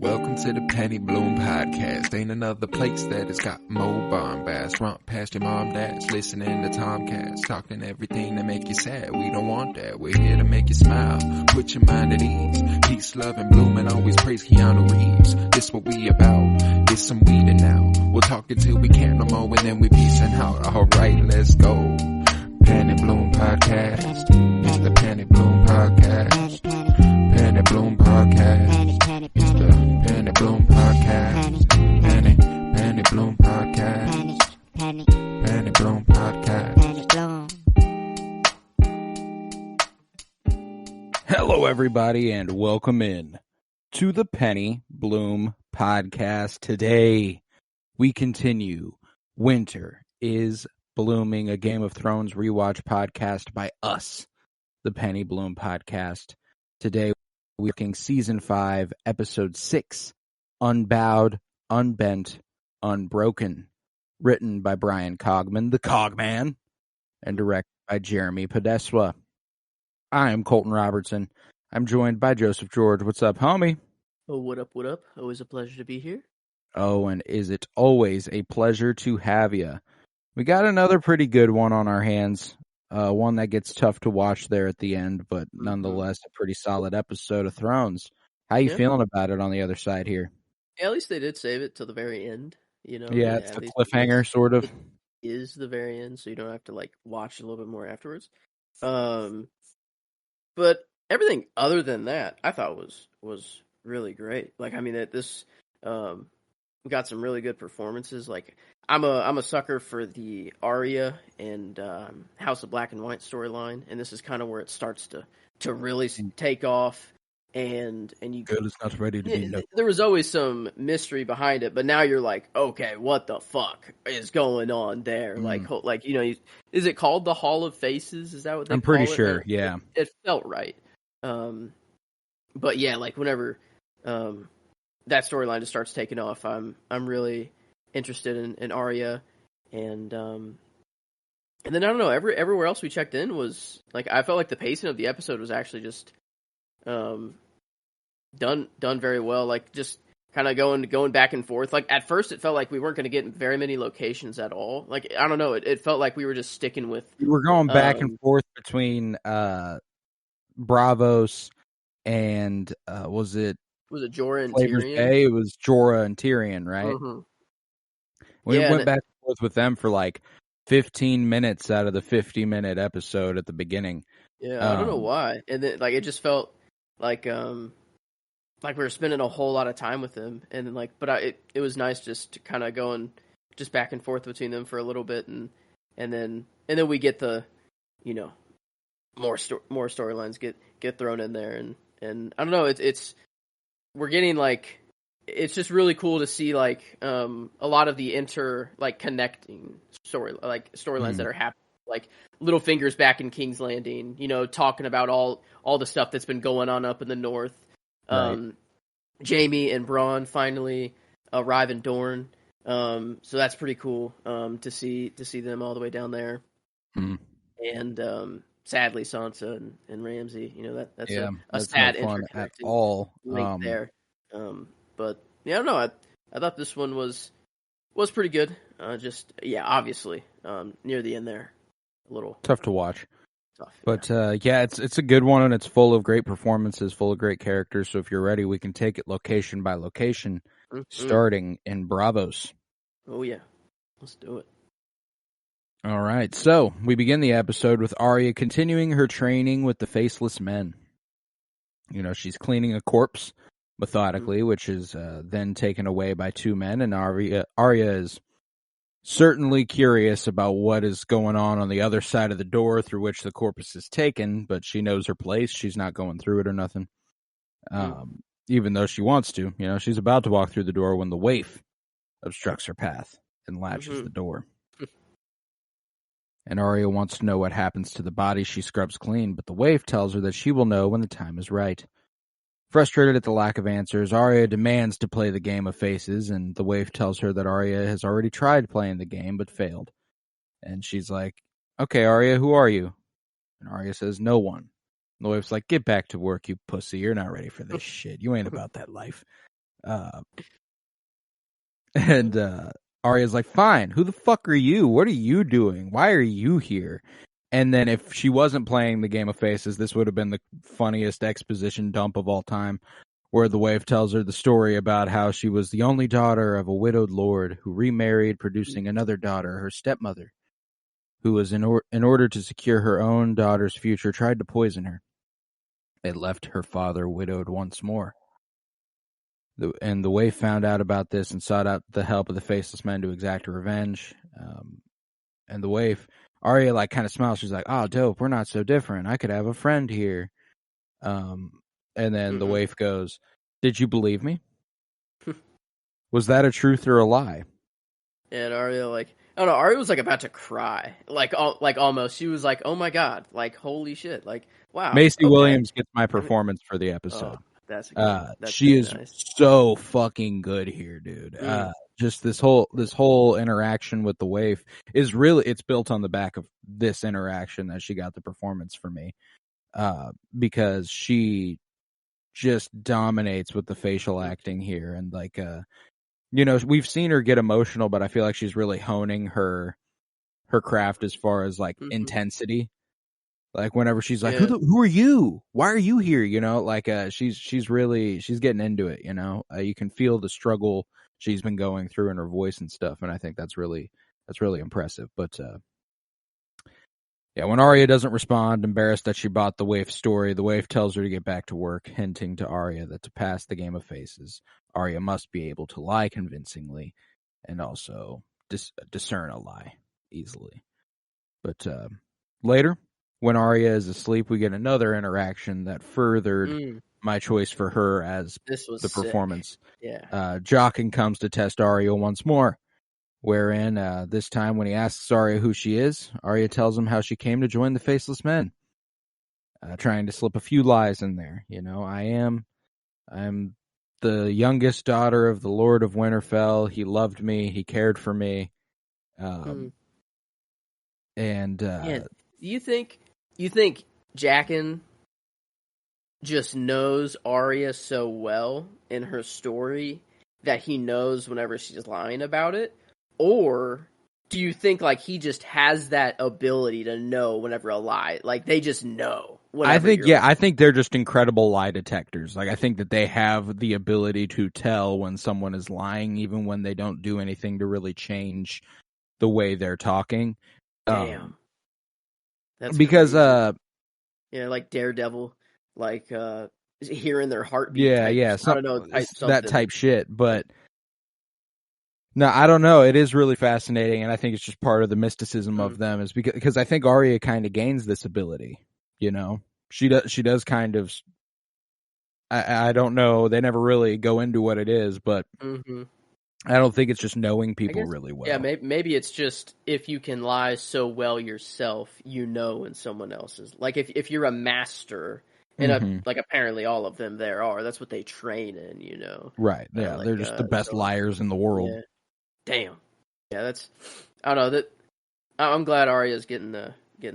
Welcome to the Penny Bloom Podcast. Ain't another place that has got more bombast. Romp past your mom, dad's listening to Tomcats. Talking everything that make you sad. We don't want that. We're here to make you smile. Put your mind at ease. Peace, love, and bloom, and always praise Keanu Reeves. This what we about. This some weeding now. We'll talk until we can't no more, and then we peacing out. Alright, let's go. Penny Bloom Podcast. It's the Penny Bloom Podcast. Penny Bloom Podcast. It's the Penny Bloom Podcast. Penny Bloom Podcast. Penny Bloom Podcast. Hello, everybody, and welcome in to the Penny Bloom Podcast. Today, we continue Winter is Blooming, a Game of Thrones rewatch podcast by us, the Penny Bloom Podcast. Today, we're looking Season 5, Episode 6, Unbowed, Unbent, Unbroken, written by Brian Cogman, the Cogman, and directed by Jeremy Podeswa. I am Colton Robertson. I'm joined by Joseph George. What's up, homie? Oh, what up, what up? Always a pleasure to be here. Oh, and is it always a pleasure to have you. We got another pretty good one on our hands. One that gets tough to watch there at the end, but nonetheless a pretty solid episode of Thrones. How you feeling about it on the other side here? Yeah, at least they did save it till the very end. You know, Yeah, it's a cliffhanger, sort of. It is the very end, so you don't have to like watch a little bit more afterwards. But everything other than that, I thought was really great. Like, I mean, we got some really good performances. Like, I'm a sucker for the Arya and House of Black and White storyline, and this is kind of where it starts to really take off. And you good is not ready to be. No. There was always some mystery behind it, but now you're like, okay, what the fuck is going on there? Like you know, is it called the Hall of Faces? Is that what they I'm pretty call it? sure. Yeah, it felt right. But yeah, like whenever that storyline just starts taking off, I'm really interested in Arya, and then I don't know, everywhere else we checked in was like, I felt like the pacing of the episode was actually just done very well. Like, just kind of going back and forth. Like, at first it felt like we weren't going to get very many locations at all. Like, I don't know, it felt like we were just sticking with. We were going back and forth between Braavos and was it Jorah and Flavor's Tyrion? Bay? It was Jorah and Tyrion, right? Mm-hmm. We went back and forth with them for like 15 minutes out of the 50-minute episode at the beginning. Yeah, I don't know why. And then, like, it just felt like we were spending a whole lot of time with them, and then it was nice just to kind of going just back and forth between them for a little bit, and then we get the, you know, more storylines get thrown in there, and I don't know, it's we're getting like, it's just really cool to see like a lot of the connecting storylines that are happening. Like Littlefinger's back in King's Landing, you know, talking about all the stuff that's been going on up in the north. Right. Jaime and Bronn finally arrive in Dorne, so that's pretty cool to see them all the way down there. And sadly, Sansa and Ramsay, you know, that's a sad interconnecting at all link there. But yeah, I don't know. I thought this one was pretty good. Obviously, near the end there, a little tough to watch. Tough, but it's a good one, and it's full of great performances, full of great characters. So if you're ready, we can take it location by location, starting in Braavos. Oh yeah, let's do it. All right, so we begin the episode with Arya continuing her training with the Faceless Men. You know, she's cleaning a corpse methodically, which is then taken away by two men, and Arya is certainly curious about what is going on the other side of the door through which the corpus is taken, but she knows her place. She's not going through it or nothing. Even though she wants to. You know, she's about to walk through the door when the waif obstructs her path and latches the door. And Arya wants to know what happens to the body she scrubs clean, but the waif tells her that she will know when the time is right. Frustrated at the lack of answers, Arya demands to play the game of faces, and the waif tells her that Arya has already tried playing the game but failed. And she's like, okay, Arya, who are you? And Arya says, no one. And the waif's like, get back to work, you pussy. You're not ready for this shit. You ain't about that life. And Arya's like, fine, who the fuck are you? What are you doing? Why are you here? And then if she wasn't playing the Game of Faces, this would have been the funniest exposition dump of all time, where the waif tells her the story about how she was the only daughter of a widowed lord who remarried, producing another daughter, her stepmother, who was in order to secure her own daughter's future, tried to poison her. It left her father widowed once more. And the waif found out about this and sought out the help of the Faceless Men to exact revenge. And the waif, Arya, like, kind of smiles. She's like, oh, dope, we're not so different. I could have a friend here. And then the waif goes, did you believe me? Was that a truth or a lie? And Arya, like, I don't know, Arya was, like, about to cry. Like almost. She was like, oh my god. Like, holy shit. Like, wow. Macy Williams gets my performance for the episode. Oh, that's she is nice. so fucking good here, dude. Just this whole interaction with the waif is really, it's built on the back of this interaction that she got the performance for me. Because she just dominates with the facial acting here. And like, we've seen her get emotional, but I feel like she's really honing her craft as far as like intensity. Like whenever she's like, who are you? Why are you here? Like she's getting into it. You can feel the struggle she's been going through in her voice and stuff, and I think that's really impressive. But when Arya doesn't respond, embarrassed that she bought the waif's story, the waif tells her to get back to work, hinting to Arya that to pass the Game of Faces, Arya must be able to lie convincingly and also discern a lie easily. But later, when Arya is asleep, we get another interaction that furthered my choice for her as the performance. Yeah. Jaqen comes to test Arya once more, wherein this time when he asks Arya who she is, Arya tells him how she came to join the Faceless Men, trying to slip a few lies in there. I'm the youngest daughter of the Lord of Winterfell. He loved me. He cared for me. And you think Jaqen just knows Arya so well in her story that he knows whenever she's lying about it? Or do you think like he just has that ability to know whenever a lie, like they just know? I think they're just incredible lie detectors. Like I think that they have the ability to tell when someone is lying, even when they don't do anything to really change the way they're talking. Damn. That's because crazy. Like Daredevil, like hearing their heartbeat. I don't know, that type shit. But no, I don't know. It is really fascinating, and I think it's just part of the mysticism of them. Is because I think Arya kind of gains this ability. She does kind of. I don't know. They never really go into what it is, but I don't think it's just knowing people really well. Yeah, maybe it's just if you can lie so well yourself, when someone else is. Like if you're a master, and like apparently all of them there are. That's what they train in, Right? Yeah, they're just the best liars in the world. Yeah. Damn. Yeah, that's. I don't know that. I'm glad Arya's getting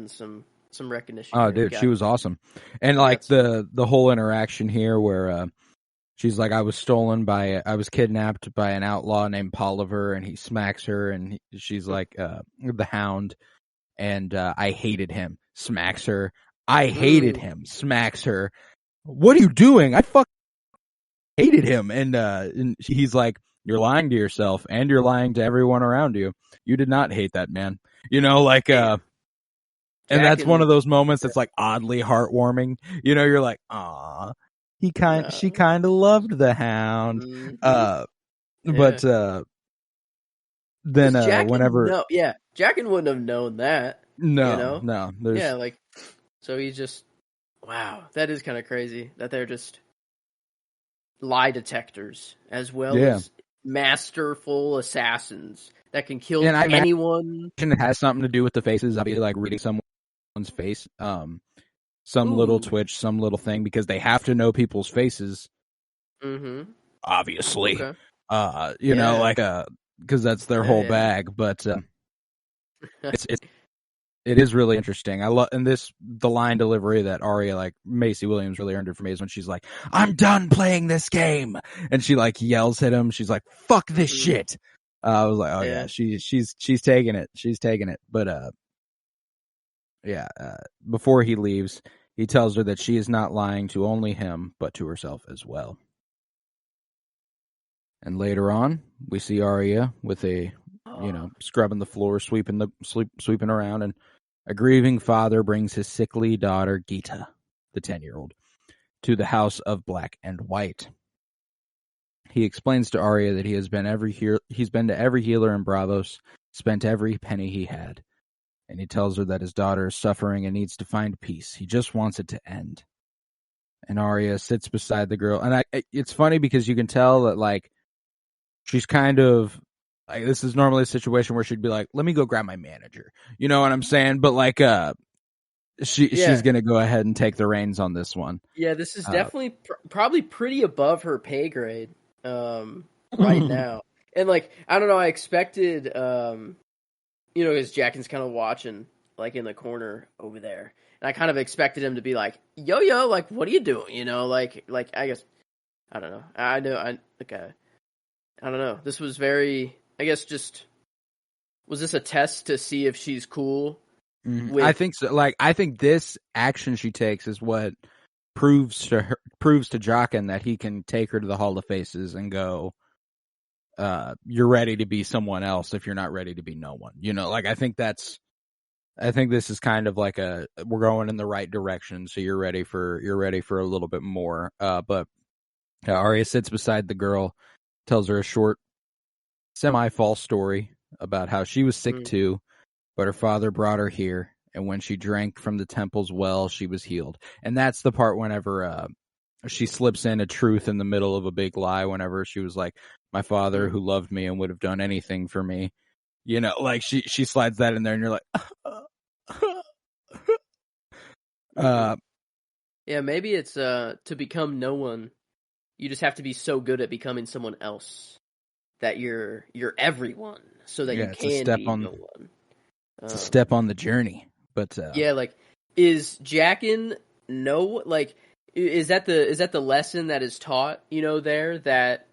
some recognition. Oh, dude, she was awesome, and like the whole interaction here where. She's like, I was kidnapped by an outlaw named Polliver, and he smacks her, and she's like, the Hound, and I hated him, smacks her. I hated him, smacks her. What are you doing? I hated him, and he's like, you're lying to yourself, and you're lying to everyone around you. You did not hate that man, and that's one of those moments that's like oddly heartwarming. You're like, ah. She kind of loved the Hound, but then whenever Jaqen wouldn't have known that. No, so he's just wow. That is kind of crazy that they're just lie detectors as well as masterful assassins that can kill anyone. It has something to do with the faces. Obviously, like reading someone's face. Some little twitch, some little thing, because they have to know people's faces. Obviously. Okay. Because that's their whole bag. But It is really interesting. I love, and the line delivery that Arya, like Macy Williams, really earned it for me is when she's like, "I'm done playing this game," and she like yells at him. She's like, "Fuck this shit." I was like, "Oh yeah, she's taking it. She's taking it." But before he leaves, he tells her that she is not lying to only him, but to herself as well. And later on, we see Arya with scrubbing the floor, sweeping around, and a grieving father brings his sickly daughter, Gita, the 10-year-old, to the House of Black and White. He explains to Arya that he's been to every healer in Bravos, spent every penny he had. And he tells her that his daughter is suffering and needs to find peace. He just wants it to end. And Arya sits beside the girl. And it's funny because you can tell that, like, she's kind of, like, this is normally a situation where she'd be like, let me go grab my manager. You know what I'm saying? But, like, she's going to go ahead and take the reins on this one. Yeah, this is definitely probably pretty above her pay grade right now. And, like, I don't know, I expected, because Jaqen's kind of watching, like, in the corner over there. And I kind of expected him to be like, yo, like, what are you doing? You know, like, I guess, I don't know. I don't know. This was very, I guess, was this a test to see if she's cool? I think so. Like, I think this action she takes is what proves to Jaqen that he can take her to the Hall of Faces and go, you're ready to be someone else if you're not ready to be no one. You know, like, I think this is kind of like we're going in the right direction, so you're ready for a little bit more. But Arya sits beside the girl, tells her a short, semi-false story about how she was sick too, but her father brought her here, and when she drank from the temple's well, she was healed. And that's the part whenever she slips in a truth in the middle of a big lie, whenever she was like, my father who loved me and would have done anything for me. You know, like, she slides that in there, and you're like, yeah, maybe it's to become no one, you just have to be so good at becoming someone else that you're everyone, so that you can be no one. It's a step on the journey. But yeah, like, is Jaqen is that the lesson that is taught? You know, there that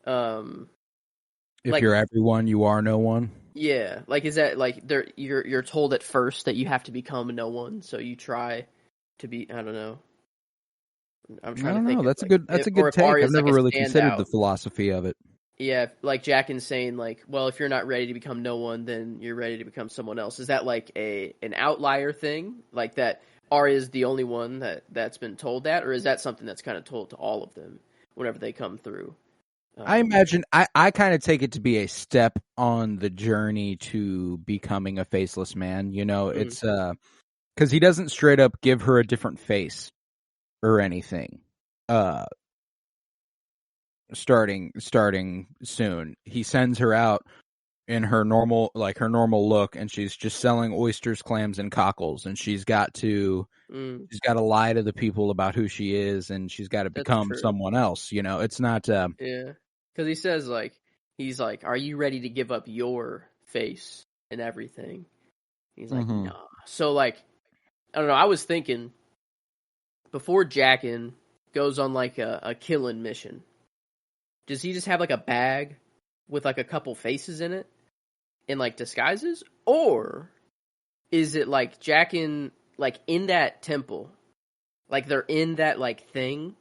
if you're everyone, you are no one. Yeah, like, is that like you're told at first that you have to become no one, so you try to be. I don't know. I'm trying to think. That's a good take. I've never really considered the philosophy of it. Yeah, like Jaqen's saying, like, well, if you're not ready to become no one, then you're ready to become someone else. Is that like an outlier thing, like that Arya is the only one that's been told that, or is that something that's kind of told to all of them whenever they come through? I imagine I kind of take it to be a step on the journey to becoming a faceless man. You know, it's because he doesn't straight up give her a different face or anything. Starting soon, he sends her out in her normal look, and she's just selling oysters, clams, and cockles, and she's got to lie to the people about who she is, and she's got to become someone else. You know, it's not because he says, like, he's like, are you ready to give up your face and everything? He's like, nah. So, like, I don't know, I was thinking before Jaqen goes on like a killing mission, does he just have like a bag with like a couple faces in it and like disguises? Or is it like Jaqen, like, in that temple, like they're in that like thing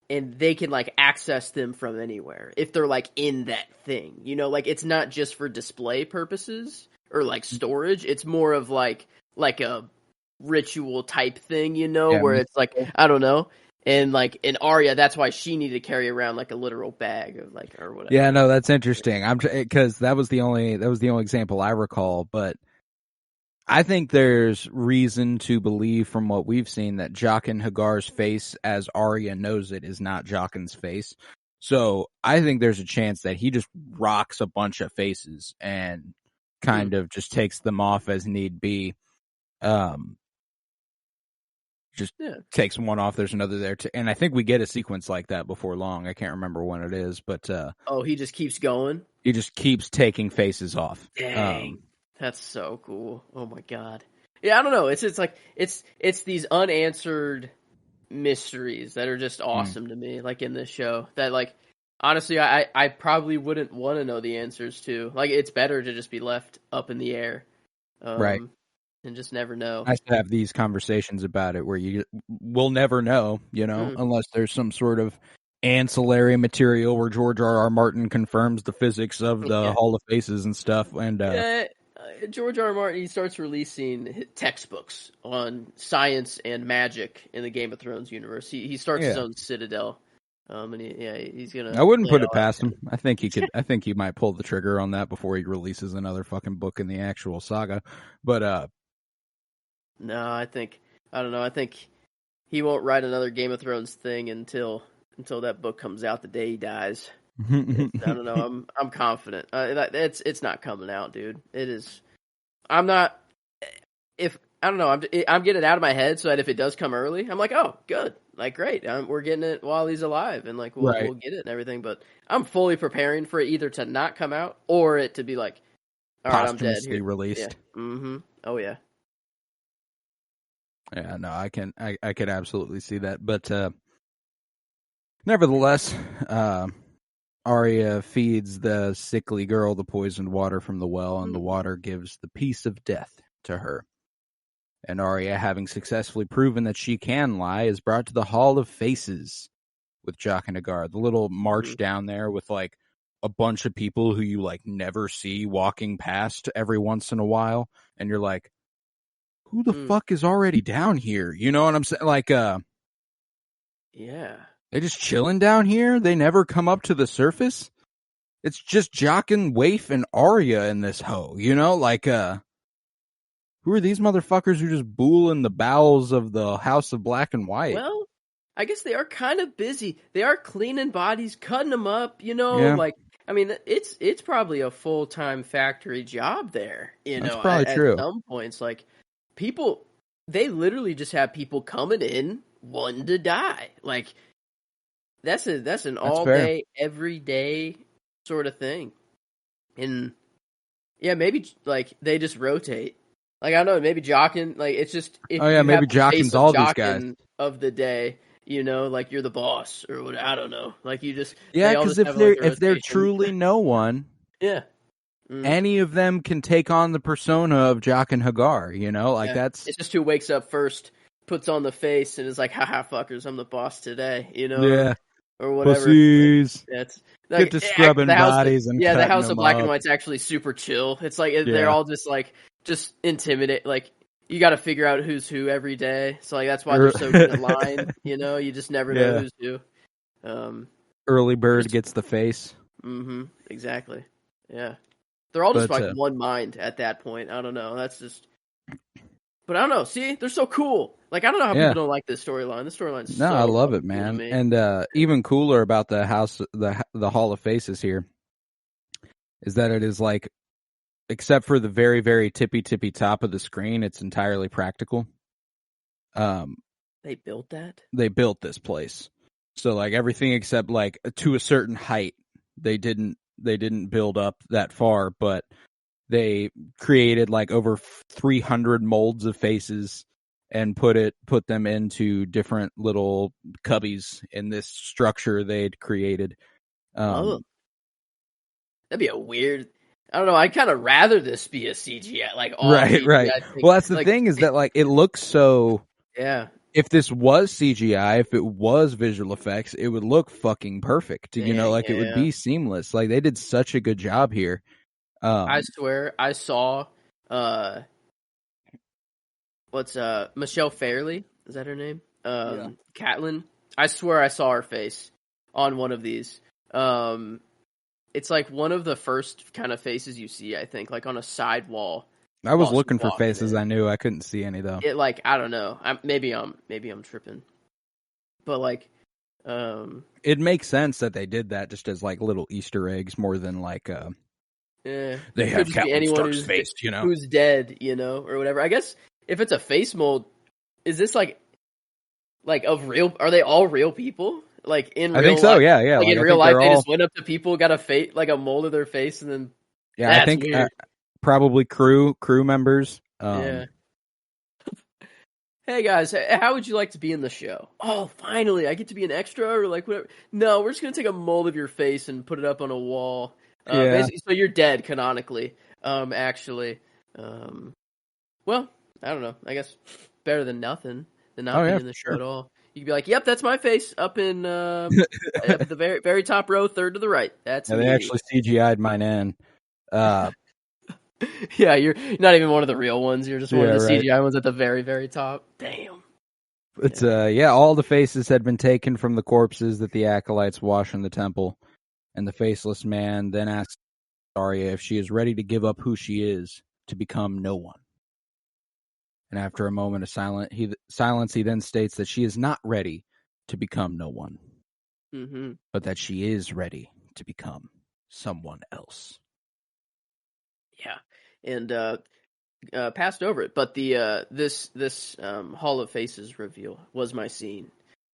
and they can like access them from anywhere if they're like in that thing, you know, like it's not just for display purposes or like storage. It's more of like a ritual type thing, you know, where it's like, I don't know. And like in Arya, that's why she needed to carry around like a literal bag of like, or whatever. Yeah, no, that's interesting. Because that was the only example I recall. But I think there's reason to believe from what we've seen that Jaqen Hagar's face, as Arya knows it, is not Jaqen's face. So I think there's a chance that he just rocks a bunch of faces and kind of just takes them off as need be. Takes one off, there's another there too. And I think we get a sequence like that before long. I can't remember when it is, but he just keeps going? He just keeps taking faces off. Dang. That's so cool. Oh my god. Yeah, I don't know. It's like it's these unanswered mysteries that are just awesome to me. Like in this show, that like honestly, I probably wouldn't want to know the answers to. Like it's better to just be left up in the air, Right. and just never know. I should have these conversations about it where you will never know, unless there's some sort of ancillary material where George R.R. Martin confirms the physics of the Hall of Faces and stuff. And George R.R. Martin, he starts releasing textbooks on science and magic in the Game of Thrones universe. He starts his own citadel. And he's gonna. I wouldn't put it past him. I think he could. I think he might pull the trigger on that before he releases another fucking book in the actual saga. But no, I don't know. I think he won't write another Game of Thrones thing until that book comes out the day he dies. I don't know. I'm confident. It's not coming out, dude. It is. I'm not. If I don't know, I'm getting it out of my head so that if it does come early, I'm like, oh, good, like great. We're getting it while he's alive, and like we'll get it and everything. But I'm fully preparing for it either to not come out or it to be like, all right, I'm dead. Here. Released. Yeah. Mm-hmm. Oh yeah. Yeah, no, I could absolutely see that. But nevertheless, Arya feeds the sickly girl the poisoned water from the well, and the water gives the peace of death to her. And Arya, having successfully proven that she can lie, is brought to the Hall of Faces with Jock and Hagar. The little march down there with like a bunch of people who you like never see walking past every once in a while, and you're like, who the fuck is already down here? You know what I'm saying? Like, yeah. They just chilling down here? They never come up to the surface? It's just Jock and Waif and Arya in this hoe, Like, who are these motherfuckers who just bool in the bowels of the House of Black and White? Well, I guess they are kind of busy. They are cleaning bodies, cutting them up, Yeah. like, I mean, it's probably a full-time factory job there, That's probably true. At some points, like, people, they literally just have people coming in wanting to die. Like, that's an all-day, everyday sort of thing. And, yeah, maybe, like, they just rotate. Like, I don't know, maybe Jockin, like, it's just... maybe Jockin's all these guys. Of the day, like, you're the boss, or what, I don't know. Like, you just... Yeah, because if they're truly no one... Yeah. Any of them can take on the persona of Jock and Hagar, that's... It's just who wakes up first, puts on the face, and is like, haha, fuckers, I'm the boss today, Yeah. Or whatever. Pussies. It's like, get to scrubbing bodies and the House of Black up. and White's actually super chill. It's like, they're all just like, just intimidate, like, you gotta figure out who's who every day, so like, that's why they're so good at lying, you just never know who's who. Early bird gets the face. Mm-hmm, exactly. Yeah. They're all just like one mind at that point. I don't know. That's just. But I don't know. See, they're so cool. Like, I don't know how people don't like this storyline. This storyline's I love it, man. Cool, and even cooler about the house, the Hall of Faces here, is that it is like, except for the very, very tippy top of the screen, it's entirely practical. They built that? They built this place. So like everything except like to a certain height, they didn't build up that far, but they created like over 300 molds of faces and put them into different little cubbies in this structure they'd created. That'd be a weird. I don't know. I'd kind of rather this be a CGI, like all right. CGI Well, that's the thing is that like it looks so. Yeah. If this was CGI, if it was visual effects, it would look fucking perfect. It would be seamless. Like they did such a good job here. I swear, I saw Michelle Fairley? Is that her name? Catelyn. I swear I saw her face on one of these. It's like one of the first kind of faces you see, I think, like on a side wall. I was looking for faces I knew. I couldn't see any though. It like I don't know. Maybe I'm tripping. But like, it makes sense that they did that just as like little Easter eggs more than like they have Catelyn Stark's face, who's dead, or whatever. I guess if it's a face mold, is this like of real? Are they all real people? Like in real I think so. life? Yeah. Like in real life, they just went up to people, got a face, like a mold of their face, and then I think probably crew members. Yeah. Hey guys, how would you like to be in the show? Oh, finally, I get to be an extra or like whatever. No, we're just gonna take a mold of your face and put it up on a wall. Yeah. Basically, so you're dead canonically. Actually, well, I don't know. I guess better than nothing, than not being in the show at all. You could be like, "Yep, that's my face up in up at the very very top row, third to the right. That's me." They actually CGI'd mine in. Yeah, you're not even one of the real ones. You're just one of the right. CGI ones at the very very top. Damn. It's all the faces had been taken from the corpses that the acolytes wash in the temple, and the faceless man then asks Arya if she is ready to give up who she is to become no one. And after a moment of silence, he then states that she is not ready to become no one, but that she is ready to become someone else. Yeah, and passed over it, but the this Hall of Faces reveal was my scene,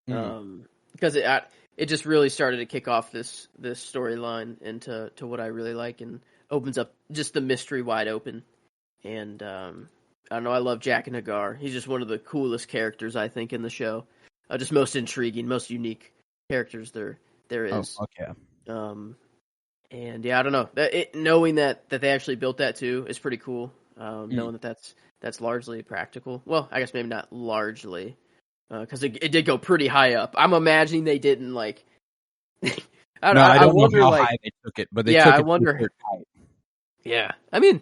because it just really started to kick off this storyline into what I really like, and opens up just the mystery wide open. And I don't know, I love Jack and Hagar. He's just one of the coolest characters I think in the show, just most intriguing, most unique characters there is. Oh, okay. And yeah, I don't know. Knowing that they actually built that too is pretty cool. Knowing that's largely practical. Well, I guess maybe not largely, because it did go pretty high up. I'm imagining they didn't like. I don't know how like, high they took it, but they took it. I wonder. Yeah, I mean,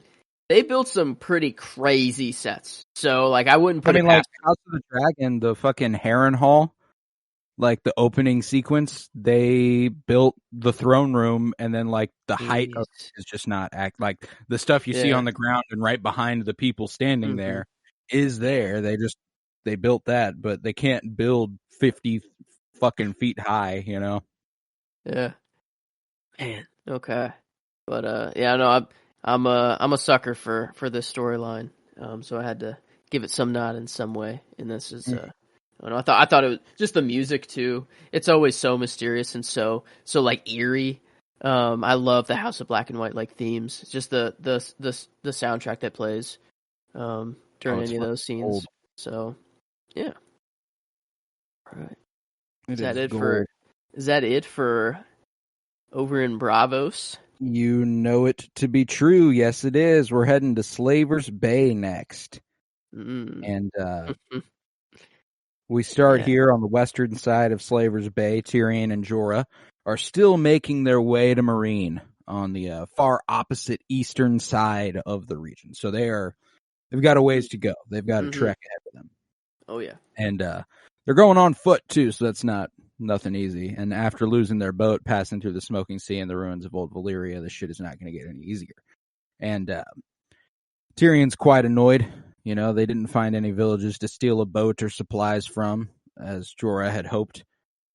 they built some pretty crazy sets. So like, I wouldn't put. like House of the Dragon, the fucking Heron Hall. Like the opening sequence, they built the throne room, and then like the height of it is just not like the stuff you see on the ground and right behind the people standing there is there. They built that, but they can't build 50 fucking feet high, you know? Yeah. Man. Okay. But yeah, no, I'm a sucker for this storyline. So I had to give it some nod in some way, and this is I don't know, I thought it was just the music too. It's always so mysterious and so like eerie. I love the House of Black and White like themes. It's just the soundtrack that plays during any of those scenes. Old. So yeah. All right. Is that it for over in Bravos? You know it to be true. Yes, it is. We're heading to Slaver's Bay next. And we start here on the western side of Slaver's Bay. Tyrion and Jorah are still making their way to Meereen on the far opposite eastern side of the region. So they've got a ways to go. They've got a trek ahead of them. Oh yeah. And they're going on foot too, so that's nothing easy. And after losing their boat, passing through the Smoking Sea and the ruins of Old Valyria, this shit is not going to get any easier. And Tyrion's quite annoyed. You know, they didn't find any villages to steal a boat or supplies from, as Jorah had hoped.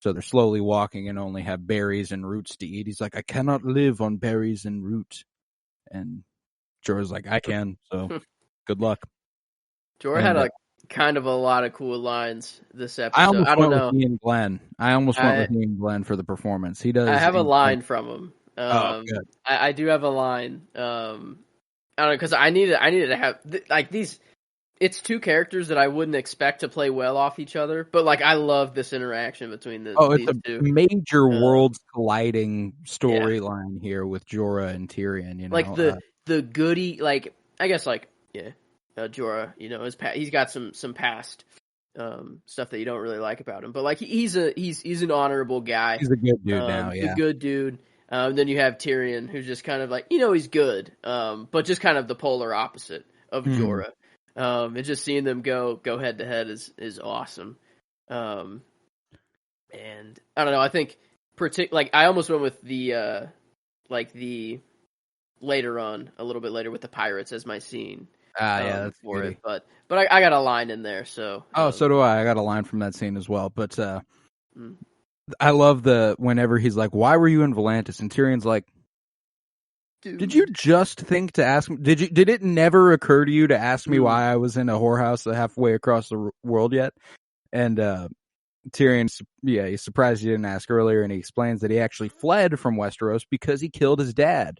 So they're slowly walking and only have berries and roots to eat. He's like, I cannot live on berries and roots. And Jorah's like, I can, so good luck. Jorah had a kind of a lot of cool lines this episode. I almost don't went know. with Ian Glenn. With Ian Glenn for the performance. He does. I have a line from him. Good. I do have a line. I don't know, because I needed to have like these. It's two characters that I wouldn't expect to play well off each other, but like I love this interaction between these two. Major worlds colliding storyline here with Jorah and Tyrion. You know, like the goody, like I guess, like Jorah, you know, he's got some past stuff that you don't really like about him, but like he's an honorable guy. He's a good dude now. Yeah, a good dude. Then you have Tyrion, who's just kind of like, you know, he's good, but just kind of the polar opposite of Jorah. And just seeing them go head to head is awesome. And I don't know, I think like I almost went with the later on, a little bit later with the pirates as my scene. That's for it, but I got a line in there, so. So do I. I got a line from that scene as well, but I love whenever he's like, "Why were you in Volantis?" and Tyrion's like, dude, did you just think to ask me? Did it never occur to you to ask me why I was in a whorehouse halfway across the world yet? And Tyrion, he's surprised he didn't ask earlier, and he explains that he actually fled from Westeros because he killed his dad.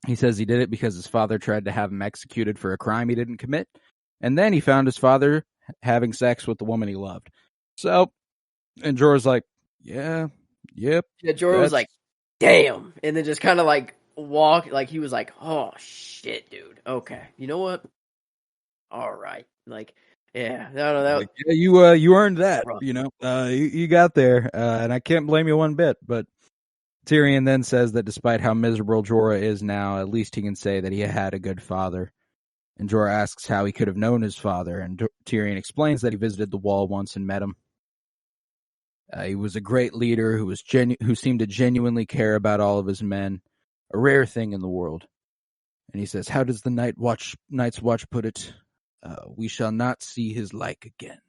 He says he did it because his father tried to have him executed for a crime he didn't commit. And then he found his father having sex with the woman he loved. So, and Jorah's like, yeah, yep. Yeah, Jorah was like, damn. And then just kind of like he was like, oh shit, dude. Okay. You know what? All right. Like, yeah. No, that like, yeah, you earned that, rough. You got there. And I can't blame you one bit, but Tyrion then says that despite how miserable Jorah is now, at least he can say that he had a good father. And Jorah asks how he could have known his father, and Tyrion explains that he visited the Wall once and met him. He was a great leader who seemed to genuinely care about all of his men, a rare thing in the world. And he says, how does the Night's Watch put it? We shall not see his like again.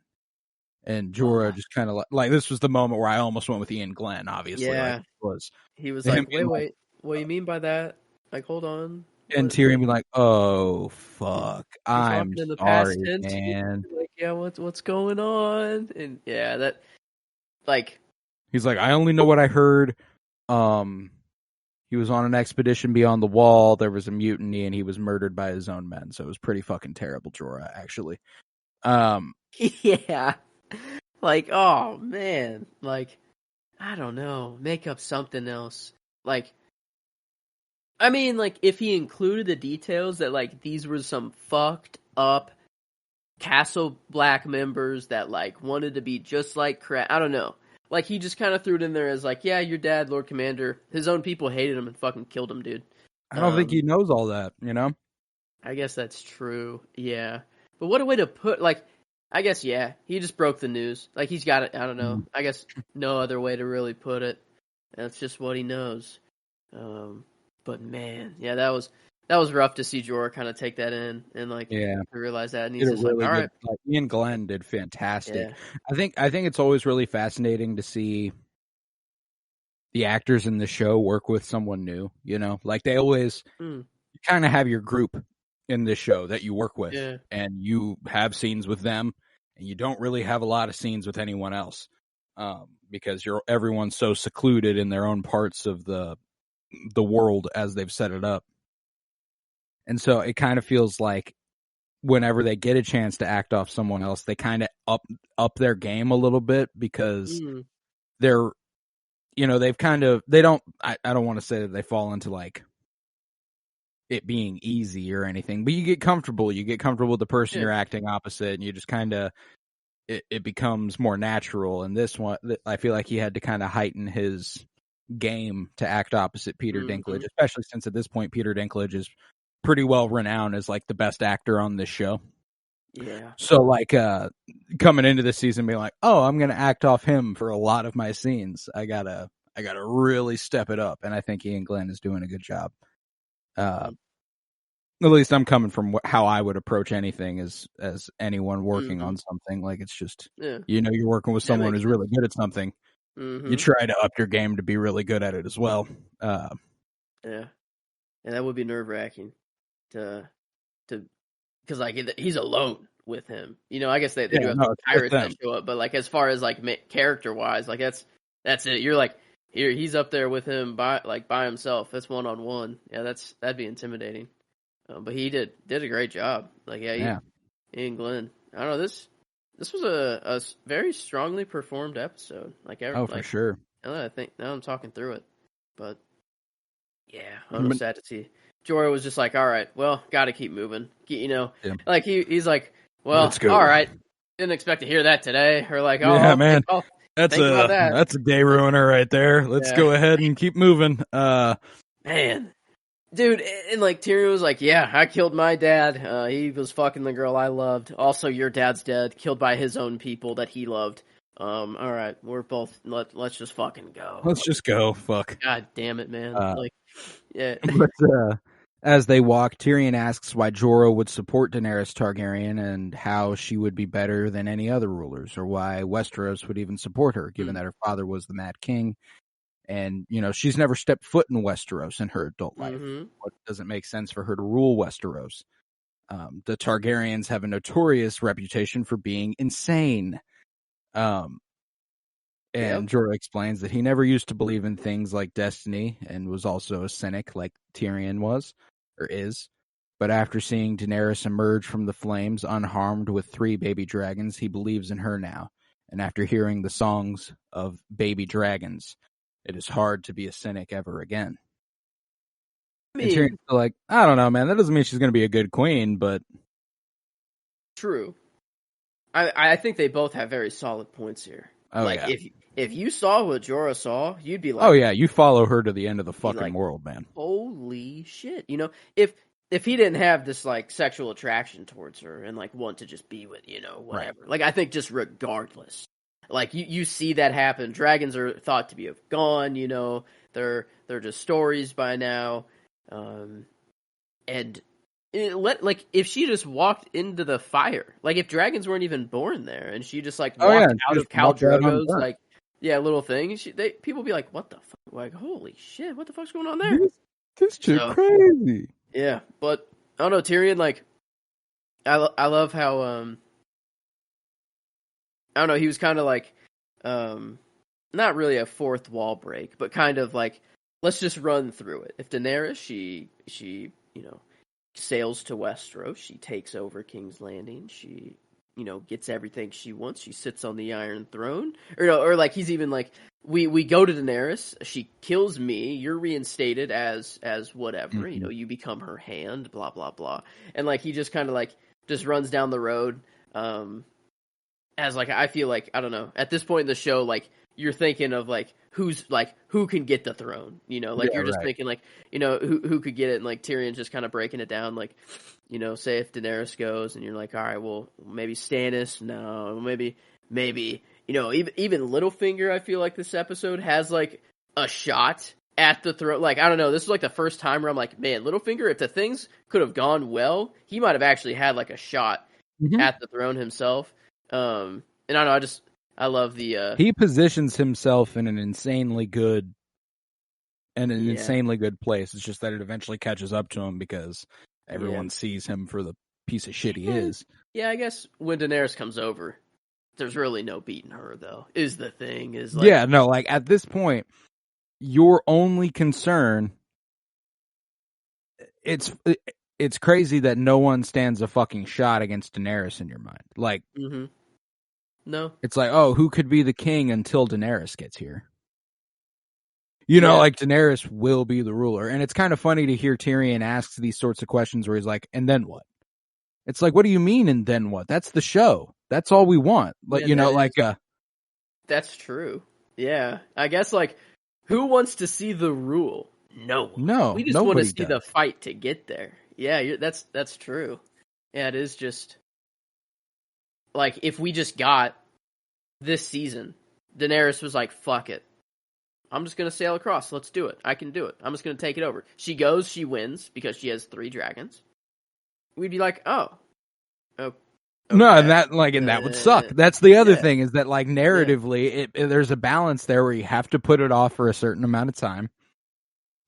And Jorah just kind of like this was the moment where I almost went with Ian Glenn, obviously. Yeah. He was like, wait, what do you mean by that? Like, hold on. And Tyrion be like, oh, fuck. I'm talking in the sorry, past tense, man. like, yeah, what's going on? And yeah, that, like... He's like, I only know what I heard. He was on an expedition beyond the Wall. There was a mutiny, and he was murdered by his own men. So it was pretty fucking terrible, Jorah, actually. Yeah. Like, oh, man. Like, I don't know. Make up something else. Like, I mean, like, if he included the details that, like, these were some fucked up Castle Black members that, like, wanted to be just like crap. I don't know. Like, he just kind of threw it in there as, like, yeah, your dad, Lord Commander. His own people hated him and fucking killed him, dude. I don't think he knows all that, I guess that's true, yeah. But what a way to put, like, I guess, yeah, he just broke the news. Like, he's got it, I don't know. I guess no other way to really put it. That's just what he knows. But, man, yeah, that was rough to see Jorah kind of take that in and, like, realize that. And he's just really like, all right. Like, Ian Glenn did fantastic. Yeah. I think it's always really fascinating to see the actors in the show work with someone new, Like, they always kind of have your group in this show that you work with, and you have scenes with them, and you don't really have a lot of scenes with anyone else, because everyone's so secluded in their own parts of the world as they've set it up. And so it kind of feels like whenever they get a chance to act off someone else, they kind of up their game a little bit, because they're, they've they don't, I don't want to say that they fall into like it being easy or anything, but you get comfortable with the person you're acting opposite, and you just kind of, it becomes more natural. And this one, I feel like he had to kind of heighten his game to act opposite Peter Dinklage, especially since at this point Peter Dinklage is pretty well renowned as like the best actor on this show. Yeah. So like coming into this season being like, oh, I'm gonna act off him for a lot of my scenes. I gotta really step it up, and I think Ian Glenn is doing a good job. At least I'm coming from how I would approach anything as anyone working on something. Like, it's just, you're working with someone who's really good at something. You try to up your game to be really good at it as well. Yeah. And that would be nerve-wracking to because like he's alone with him. I guess they do have pirates that show up, but like as far as like character-wise, like that's it. You're like, he's up there with him by himself. That's one-on-one. Yeah, that'd be intimidating. But he did a great job. Like, Ian Glenn. I don't know, this was a very strongly performed episode. Like, for sure. Now I'm talking through it, but yeah, I'm sad to see. Jorah was just like, all right, well, got to keep moving. Like he's like, well, all right, didn't expect to hear that today, or like, oh yeah, man, that's a day ruiner right there. Let's go ahead and keep moving. Man. Dude, and like Tyrion was like, yeah, I killed my dad. He was fucking the girl I loved. Also, your dad's dead, killed by his own people that he loved. All right, we're both. Let's just fucking go. Let's just go. Fuck. God damn it, man. Yeah. But as they walk, Tyrion asks why Jorah would support Daenerys Targaryen and how she would be better than any other rulers, or why Westeros would even support her, given that her father was the Mad King. And, she's never stepped foot in Westeros in her adult life. What doesn't make sense for her to rule Westeros? The Targaryens have a notorious reputation for being insane. And Jorah explains that he never used to believe in things like destiny and was also a cynic like Tyrion was, or is. But after seeing Daenerys emerge from the flames unharmed with 3 baby dragons, he believes in her now. And after hearing the songs of baby dragons, it is hard to be a cynic ever again. I And Tyrion's like, I don't know, man. That doesn't mean she's going to be a good queen, but... True. I think they both have very solid points here. Oh, yeah. If you saw what Jorah saw, you'd be like, oh yeah, you follow her to the end of the fucking like, world, man. Holy shit! You know, if he didn't have this like sexual attraction towards her and like want to just be with whatever, Right. like I think just regardless, like you see that happen. Dragons are thought to be gone. They're just stories by now, and. If she just walked into the fire, like if dragons weren't even born there, and she just like walked out of Khal Drogo's like little thing, people would be like, "What the fuck?" Like, holy shit, what the fuck's going on there? This chick crazy. Yeah, but I don't know, Tyrion. Like, I love how I don't know. He was kind of like not really a fourth wall break, but kind of like let's just run through it. If Daenerys, she sails to Westeros. She takes over King's Landing. She, gets everything she wants. She sits on the Iron Throne. Or like he's even like, we go to Daenerys. She kills me. You're reinstated as whatever. Mm-hmm. You become her hand. Blah blah blah. And like he just kind of like just runs down the road. As like I feel like I don't know. At this point in the show, like you're thinking of like who can get the throne, you're just thinking like, who could get it, and like Tyrion's just kind of breaking it down, like, say if Daenerys goes, and you're like, all right, well, maybe Stannis, no, maybe, even Littlefinger, I feel like this episode has like a shot at the throne. Like, I don't know, this is like the first time where I'm like, man, Littlefinger, if the things could have gone well, he might have actually had like a shot at the throne himself. And I don't know, I love the... He positions himself in an insanely good place. It's just that it eventually catches up to him because everyone sees him for the piece of shit he is. Yeah, I guess when Daenerys comes over, there's really no beating her, though, is the thing. Is like, yeah, no, like, at this point, your only concern... It's crazy that no one stands a fucking shot against Daenerys in your mind. Like... Mm-hmm. No. It's like, oh, who could be the king until Daenerys gets here? Like Daenerys will be the ruler. And it's kind of funny to hear Tyrion ask these sorts of questions where he's like, and then what? It's like, what do you mean, and then what? That's the show. That's all we want. Like, That's true. Yeah. I guess, like, who wants to see the rule? No one. No. We just want to see the fight to get there. Yeah, that's true. Yeah, it is just... Like, if we just got this season, Daenerys was like, fuck it. I'm just going to sail across. Let's do it. I can do it. I'm just going to take it over. She goes, she wins, because she has 3 dragons. We'd be like, oh. Okay. No, and that would suck. That's the other thing, is that, like, narratively, there's a balance there where you have to put it off for a certain amount of time.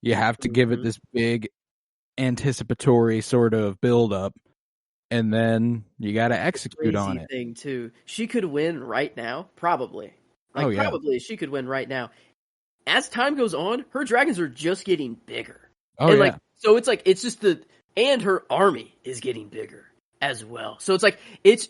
You have to give it this big anticipatory sort of build-up. And then you got to execute on it. Thing too. She could win right now, probably. Probably she could win right now. As time goes on, her dragons are just getting bigger. Oh, and yeah. So it's like it's just and her army is getting bigger as well. So it's like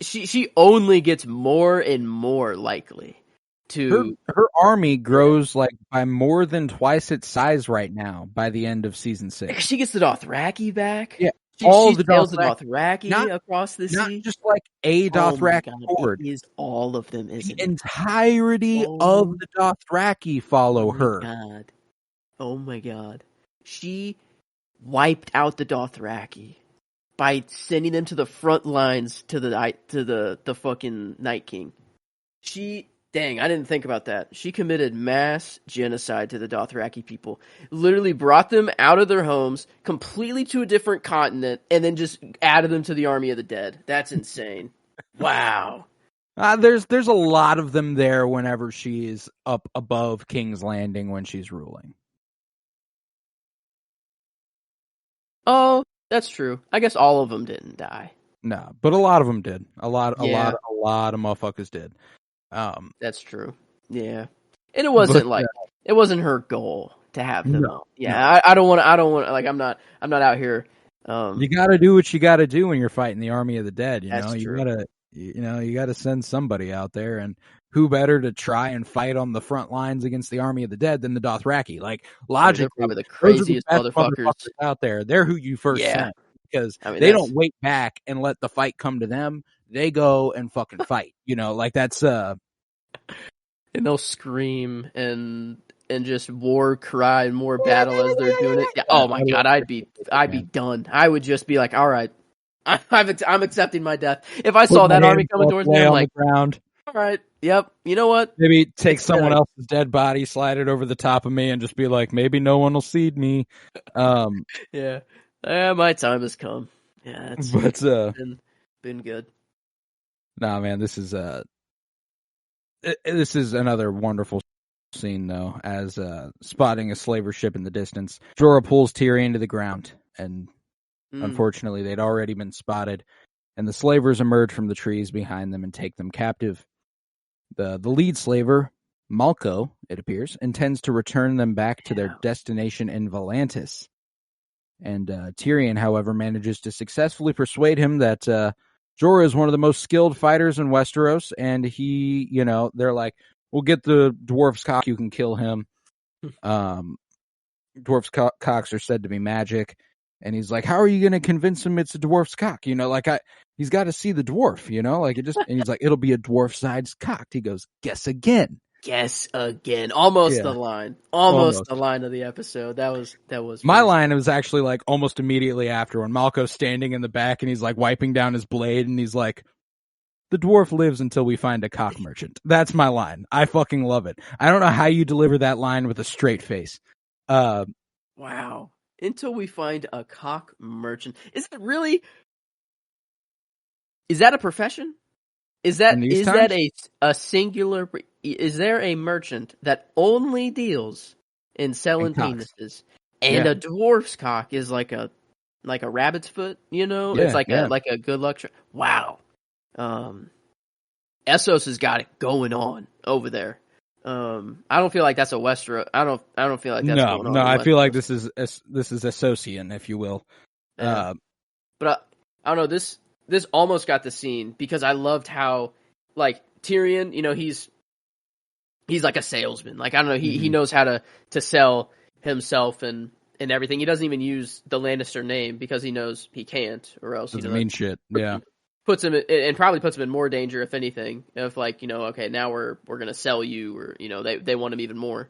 she only gets more and more likely to her army grows like by more than twice its size right now by the end of season 6. She gets the Dothraki back. Yeah. She the Dothraki across the sea. Not just like a Dothraki horde. It is all of them, isn't it? The entirety of the Dothraki follow her. God. Oh my god. She wiped out the Dothraki by sending them to the front lines to the fucking Night King. Dang, I didn't think about that. She committed mass genocide to the Dothraki people. Literally brought them out of their homes, completely to a different continent, and then just added them to the army of the dead. That's insane. Wow. There's a lot of them there whenever she is up above King's Landing when she's ruling. Oh, that's true. I guess all of them didn't die. No, but a lot of them did. A lot of motherfuckers did. That's true. Yeah. And it wasn't But, it wasn't her goal to have them out. Yeah, no. I don't want like I'm not out here. You got to do what you got to do when you're fighting the army of the dead. You That's know, true. you got to send somebody out there, and who better to try and fight on the front lines against the army of the dead than the Dothraki? Like I mean, they're logically, probably the those are the craziest best motherfuckers. motherfuckers out there. They're who you first Yeah, send because I mean they don't wait back and let the fight come to them. They go and fucking fight. You know, like that's and they'll scream and just war cry and more battle as they're doing it. Yeah. Oh my god, I'd be done. I would just be like, all right, I'm accepting my death. If I saw that army coming towards me, I'm like, the ground. all right, yep. You know what? Maybe take someone else's dead body, slide it over the top of me, and just be like, maybe no one will see me. Yeah, my time has come. Yeah, it's been good. Nah, man, this is another wonderful scene though, as spotting a slaver ship in the distance. Jorah pulls Tyrion to the ground, and unfortunately, they'd already been spotted, and the slavers emerge from the trees behind them and take them captive. The lead slaver, Malco, it appears, intends to return them back to their destination in Volantis. And Tyrion, however, manages to successfully persuade him that Jorah is one of the most skilled fighters in Westeros, and he, they're like, we'll get the dwarf's cock, you can kill him. Dwarf's cocks are said to be magic. And he's like, how are you going to convince him it's a dwarf's cock? He's got to see the dwarf, and he's like, it'll be a dwarf-sized cock. He goes, guess again. Guess again. Almost the line. Almost the line of the episode. That was my line. It was actually like almost immediately after when Malco's standing in the back and he's like wiping down his blade and he's like, the dwarf lives until we find a cock merchant. That's my line. I fucking love it. I don't know how you deliver that line with a straight face. Wow. Until we find a cock merchant. Is that a profession? Is that a singular? Is there a merchant that only deals in selling penises? And a dwarf's cock is like a rabbit's foot, it's like a good luck. Wow. Essos has got it going on over there. I don't feel like that's a Westeros. I don't feel like that's going on. No, I feel like this is Associan, if you will. But I don't know. This almost got the scene because I loved how, like, Tyrion, he's like a salesman. Like, I don't know, he knows how to sell himself and everything. He doesn't even use the Lannister name because he knows he can't, or else doesn't mean shit. Yeah, puts him in more danger, if anything. If like, okay, now we're gonna sell you, or they want him even more.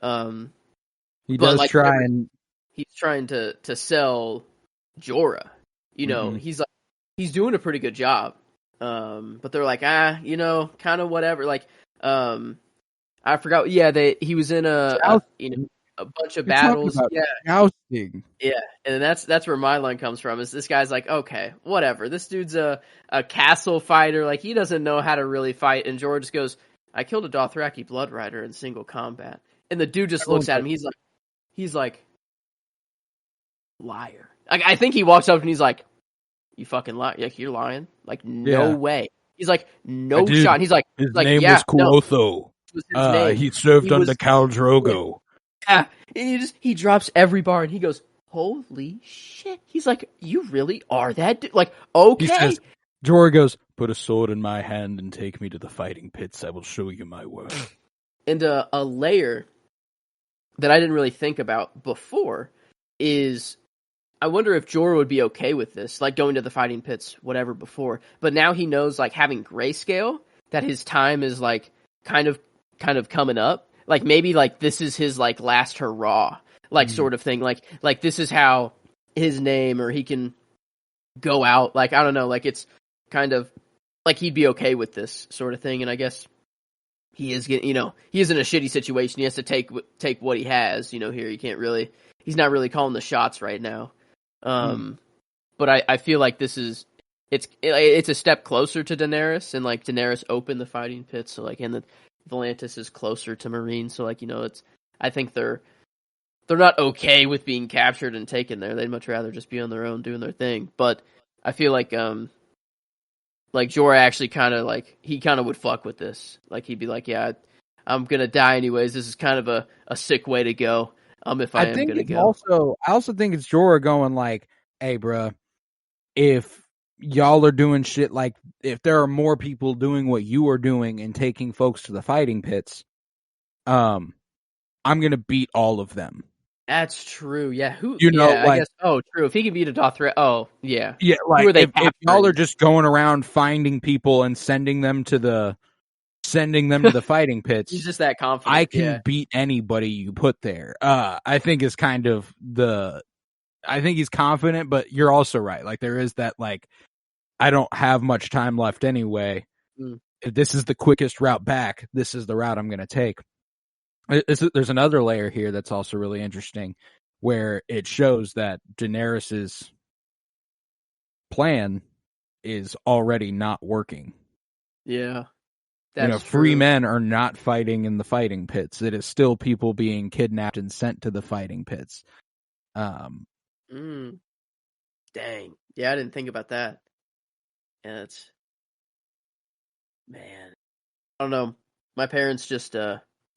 He does try, and he's trying to sell Jorah. He's doing a pretty good job. But they're like, kind of whatever. Like, I forgot. Yeah, he was in a bunch of battles. Yeah, jousting. Yeah, and that's where my line comes from. Is this guy's like, okay, whatever. This dude's a castle fighter. Like, he doesn't know how to really fight. And George goes, I killed a Dothraki blood rider in single combat. And the dude just looks at him. He's like, liar. Like, I think he walks up and he's like, you fucking lie. Like, you're lying. Like, no way. He's like, no shot. And he's like, his name was Kuotho. No. He served under Khal Drogo. Yeah. And he drops every bar and he goes, holy shit. He's like, you really are that dude? Like, okay. He says, Jorah goes, put a sword in my hand and take me to the fighting pits. I will show you my worth. And a layer that I didn't really think about before is, I wonder if Jorah would be okay with this, like going to the fighting pits, whatever, before. But now he knows, like, having grayscale, that his time is, like, kind of coming up. Like, maybe, like, this is his, like, last hurrah, like, sort of thing. Like this is how his name, or he can go out. Like, I don't know, like, it's kind of, like, he'd be okay with this sort of thing. And I guess he is getting, he is in a shitty situation. He has to take what he has, here. He's not really calling the shots right now. But I feel like this is, it's a step closer to Daenerys, and like Daenerys opened the fighting pits, so like, and the Volantis is closer to Meereen, so like, I think they're not okay with being captured and taken there. They'd much rather just be on their own doing their thing. But I feel like Jorah actually kind of would fuck with this. Like, he'd be like, yeah, I'm gonna die anyways. This is kind of a sick way to go. If I am gonna go. I also think it's Jorah going like, hey, bruh, if y'all are doing shit like, if there are more people doing what you are doing and taking folks to the fighting pits, I'm gonna beat all of them. That's true. Yeah. I guess. Oh, true. If he can beat a Dothrak. Oh, yeah. Yeah, like Who are they if y'all are just going around finding people and sending them to the fighting pits, he's just that confident. I can beat anybody you put there. I think is kind of I think he's confident, but you're also right. Like there is that like, I don't have much time left anyway. If this is the quickest route back, this is the route I'm going to take. There's another layer here that's also really interesting, where it shows that Daenerys's plan is already not working. Yeah. That's free men are not fighting in the fighting pits. It is still people being kidnapped and sent to the fighting pits. Dang. Yeah, I didn't think about that. Yeah, it's... Man. I don't know. My parents just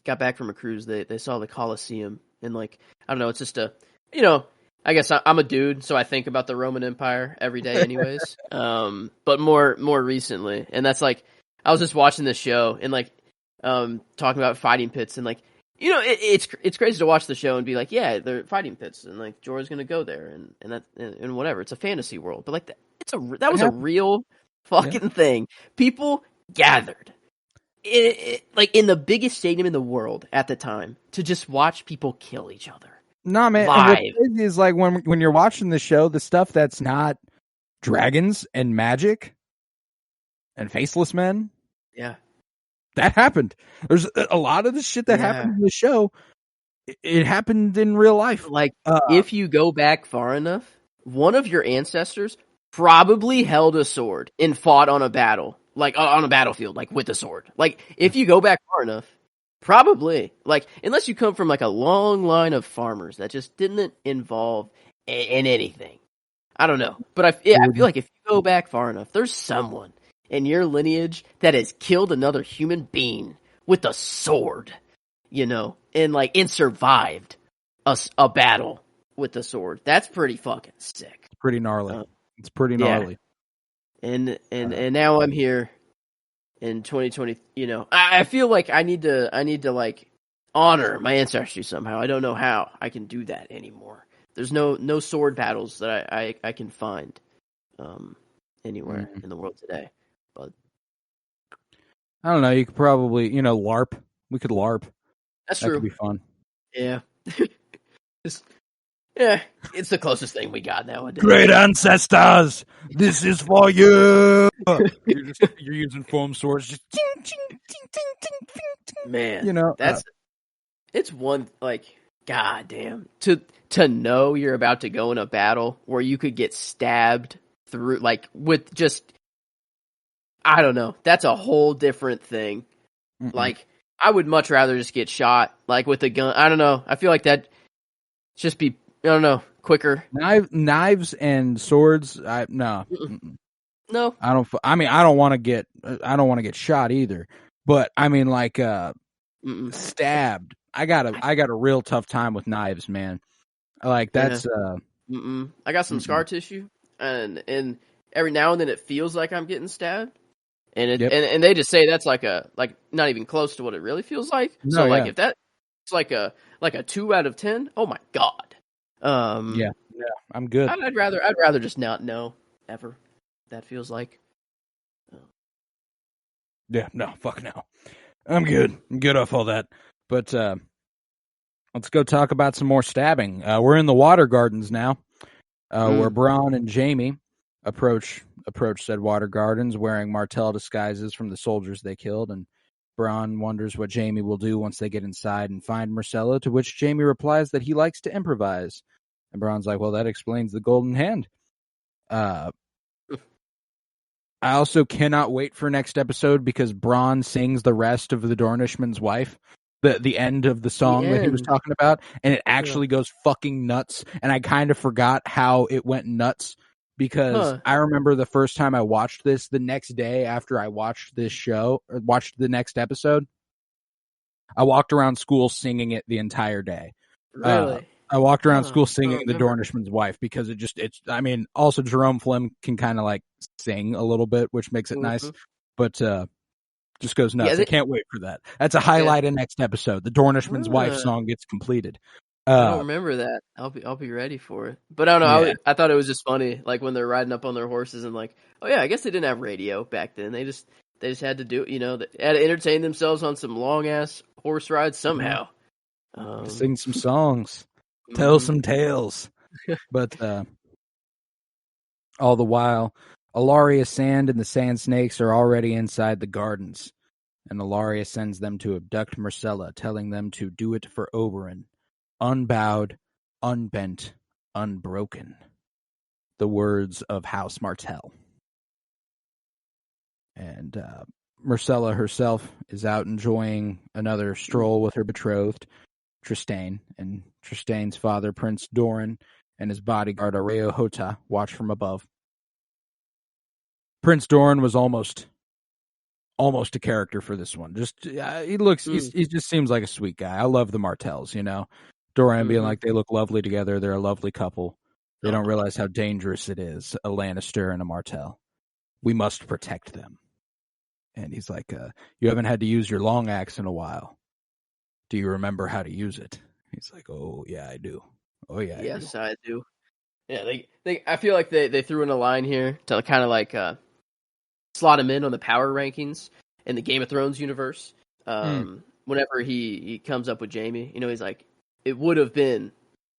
got back from a cruise. They saw the Colosseum. And, like, I don't know, it's just I guess I'm a dude, so I think about the Roman Empire every day anyways. But more recently. And that's, like, I was just watching this show and, like, talking about fighting pits. And, like, it's crazy to watch the show and be like, yeah, they're fighting pits. And, like, Jorah's going to go there and whatever. It's a fantasy world. But, like, that was a real fucking thing. People gathered. Like in the biggest stadium in the world at the time to just watch people kill each other. Nah, man. Live. And what's crazy is like when you're watching the show, the stuff that's not dragons and magic and faceless men. Yeah, that happened. There's a lot of the shit that happened in the show. It happened in real life. Like if you go back far enough, one of your ancestors probably held a sword and fought on a battle. Like, on a battlefield, like, with a sword. Like, if you go back far enough, probably. Like, unless you come from, like, a long line of farmers that just didn't involve in anything. I don't know. But I feel like if you go back far enough, there's someone in your lineage that has killed another human being with a sword, and survived a battle with a sword. That's pretty fucking sick. It's pretty gnarly. It's pretty gnarly. Yeah. And now I'm here in 2020. I feel like I need to like honor my ancestry somehow. I don't know how I can do that anymore. There's no sword battles that I can find anywhere in the world today. But I don't know. You could probably LARP. We could LARP. That's true. That could be fun. Yeah. Yeah, it's the closest thing we got nowadays. Great ancestors, this is for you. You're using foam swords, just ting, ting, ting, ting, ting, ting, ting. Man, it's one like goddamn to know you're about to go in a battle where you could get stabbed through with just I don't know. That's a whole different thing. Mm-mm. Like I would much rather just get shot with a gun. I don't know. I feel like that just be. I don't know, quicker. Knives and swords. No. No. I don't want to get shot either. But I mean, stabbed. I got a real tough time with knives, man. Like that's. I got some scar tissue, and every now and then it feels like I'm getting stabbed, and and they just say that's like not even close to what it really feels like. No, so if that's like a 2 out of 10, oh my god. Yeah, I'm good. I'd rather just not know ever. That feels like. Yeah, no, fuck no. I'm good. I'm good off all that. But let's go talk about some more stabbing. We're in the Water Gardens now, where Bronn and Jaime approach said Water Gardens wearing Martell disguises from the soldiers they killed, and Bronn wonders what Jaime will do once they get inside and find Myrcella, to which Jaime replies that he likes to improvise. And Bronn's like, well, that explains the golden hand. I also cannot wait for next episode because Bronn sings the rest of the Dornishman's wife, the end of the song that he was talking about, and it actually goes fucking nuts. And I kind of forgot how it went nuts because I remember the first time I watched this, the next day after I watched this show, or watched the next episode, I walked around school singing it the entire day. Really? I walked around Oh, school I singing don't The remember. Dornishman's Wife because I mean, also Jerome Flynn can kind of like sing a little bit, which makes it nice, Mhm. but just goes Yeah, nuts. I can't wait for that. That's a yeah. highlight in next episode. The Dornishman's Wife Ah, song gets completed. I don't remember that. I'll be ready for it. But I don't know. Yeah. I thought it was just funny, like when they're riding up on their horses and like, oh yeah, I guess they didn't have radio back then. They just had to do, they had to entertain themselves on some long ass horse rides somehow. Sing some songs, tell Mhm. some tales. But all the while, Ilaria Sand and the Sand Snakes are already inside the gardens, and Ilaria sends them to abduct Marcella, telling them to do it for Oberyn. Unbowed, unbent, unbroken. The words of House Martell. And Marcella herself is out enjoying another stroll with her betrothed, Trystane, and Trystane's father, Prince Doran, and his bodyguard, Areo Hota, watch from above. Prince Doran was almost a character for this one. Just he just seems like a sweet guy. I love the Martells, Doran being like, they look lovely together. They're a lovely couple. They don't realize how dangerous it is, a Lannister and a Martell. We must protect them. And he's like, you haven't had to use your long axe in a while. Do you remember how to use it? He's like, oh, yeah, I do. Oh, yeah, Yes, I do. Yeah, I feel like they threw in a line here to kind of like slot him in on the power rankings in the Game of Thrones universe. Whenever he comes up with Jaime, he's like, it would have been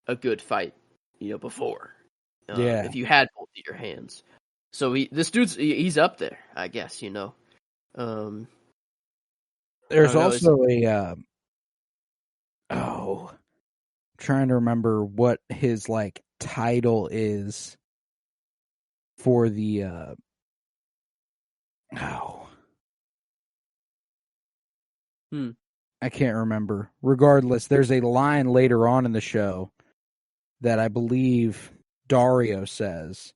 a good fight, before. If you had both of your hands. So this dude's he's up there, I guess, There's also trying to remember what his like title is for the I can't remember. Regardless, there's a line later on in the show that I believe Dario says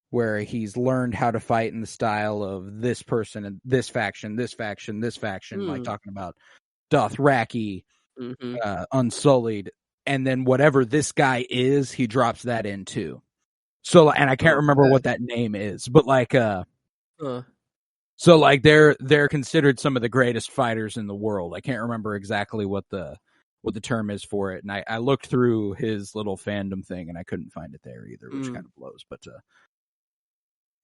where he's learned how to fight in the style of this person and this faction, like talking about Dothraki, Unsullied, and then whatever this guy is, he drops that in too. So, and I can't remember what that name is, but like, so like they're considered some of the greatest fighters in the world. I can't remember exactly what the term is for it, and I looked through his little fandom thing and I couldn't find it there either, which kind of blows. But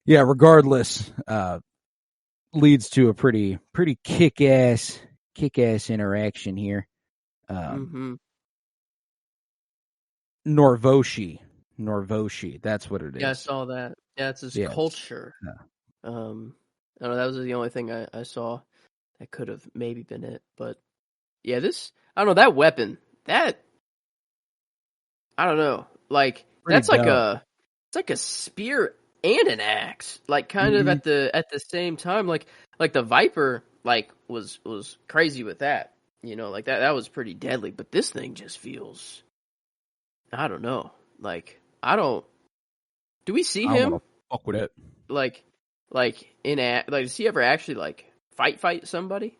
yeah, regardless, leads to a pretty kick ass interaction here. Norvoshi, that's what it is. Yeah, I saw that. Yeah, it's his culture. I don't know, that was the only thing I saw that could have maybe been it. But yeah, I don't know, that weapon, I don't know, like that's like it's like a spear and an axe, like kind of at the same time, like the Viper like was crazy with that, like that was pretty deadly, but this thing just feels, I don't know, like do we see him fuck with it like does he ever actually like fight somebody?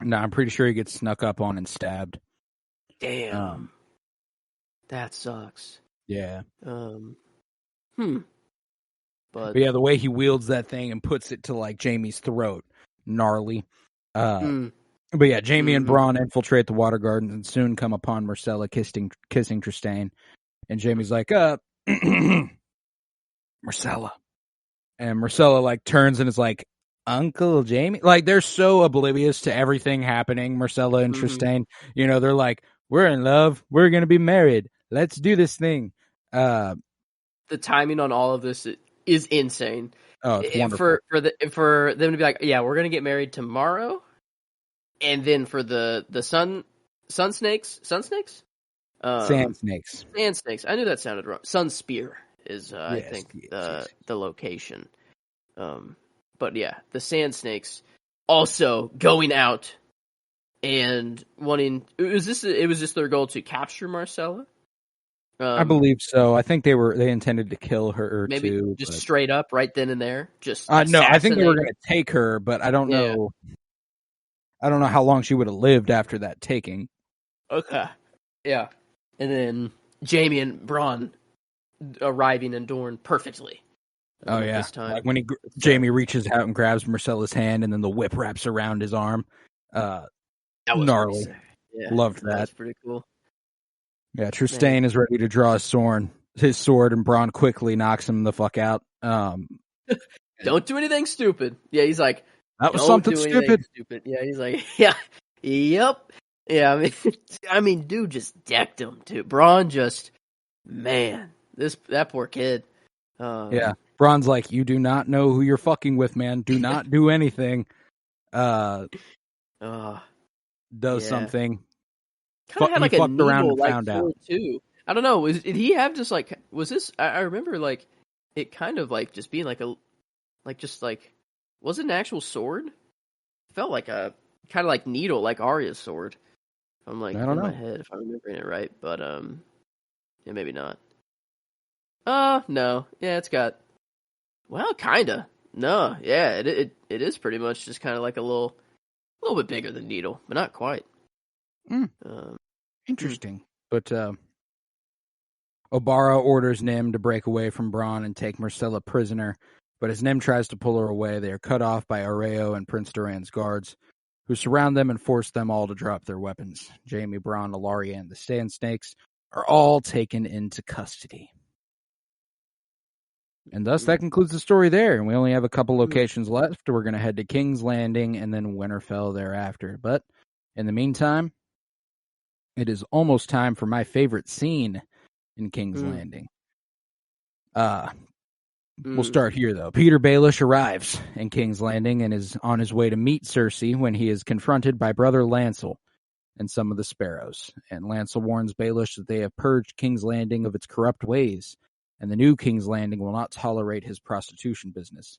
No, I'm pretty sure he gets snuck up on and stabbed. Damn. That sucks. Yeah. But yeah, the way he wields that thing and puts it to like Jaime's throat, gnarly. But yeah, Jaime and Bronn infiltrate the water gardens and soon come upon Marcella kissing Trystane. And Jaime's like, Marcella. And Marcella like turns and is like, Uncle Jaime. Like they're so oblivious to everything happening, Marcella and Trystane. They're like, we're in love. We're going to be married. Let's do this thing. The timing on all of this is insane. Oh, it's wonderful. For them to be like, yeah, we're going to get married tomorrow. And then for the Sand Snakes? Sand Snakes. I knew that sounded wrong. Sun Spear is, I think, the location. But yeah, the Sand Snakes also going out and wanting. It was just their goal to capture Marcella. I believe so. I think they intended to kill her maybe too. Just straight up, right then and there. Just no, I think they were going to take her, but I don't know. I don't know how long she would have lived after that taking. Okay. Yeah. And then Jaime and Bronn arriving in Dorne perfectly. Oh yeah, this time. like when Jaime reaches out and grabs Myrcella's hand, and then the whip wraps around his arm. That was gnarly. Yeah, Loved that. That's pretty cool. Yeah, Trystane is ready to draw his sword, and Bronn quickly knocks him the fuck out. Don't do anything stupid. Yeah, he's like, that was something stupid. Yeah, he's like, yeah, yep. Yeah, I mean, dude just decked him too. Bronn just, man, that poor kid. Yeah, Bronn's like, you do not know who you're fucking with, man. Do not do anything. Does something. Kind of had like a fucked around and needle, found out too. I don't know. Did he have just like? Was this? I remember like it kind of like just being like a, like just like, was it an actual sword? It felt like a kind of like needle, like Arya's sword. I'm like, I don't know. My head if I'm remembering it right, but yeah, maybe not. No, yeah, it's got. Well, kinda. No, yeah, it is pretty much just kind of like a little bit bigger than needle, but not quite. Interesting. But Obara orders Nym to break away from Bronn and take Myrcella prisoner, but as Nym tries to pull her away, they are cut off by Areo and Prince Doran's guards, who surround them and force them all to drop their weapons. Jaime, Bronn, Ellaria, and the Sand Snakes are all taken into custody. And thus, that concludes the story there. And we only have a couple locations left. We're going to head to King's Landing and then Winterfell thereafter. But in the meantime, it is almost time for my favorite scene in King's Landing. We'll start here, though. Peter Baelish arrives in King's Landing and is on his way to meet Cersei when he is confronted by Brother Lancel and some of the Sparrows. And Lancel warns Baelish that they have purged King's Landing of its corrupt ways, and the new King's Landing will not tolerate his prostitution business.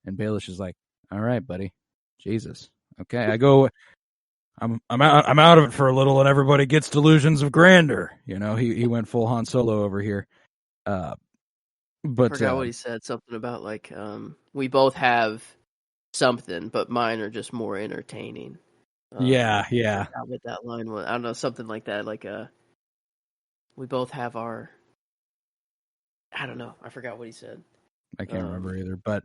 And Baelish is like, all right, buddy. Jesus. Okay, I'm out of it for a little, and everybody gets delusions of grandeur. You know, he went full Han Solo over here. But I forgot what he said. Something about like, we both have something, but mine are just more entertaining. Yeah. What that line was, I don't know, something like that. Like, we both have our. I don't know. I forgot what he said. I can't remember either. But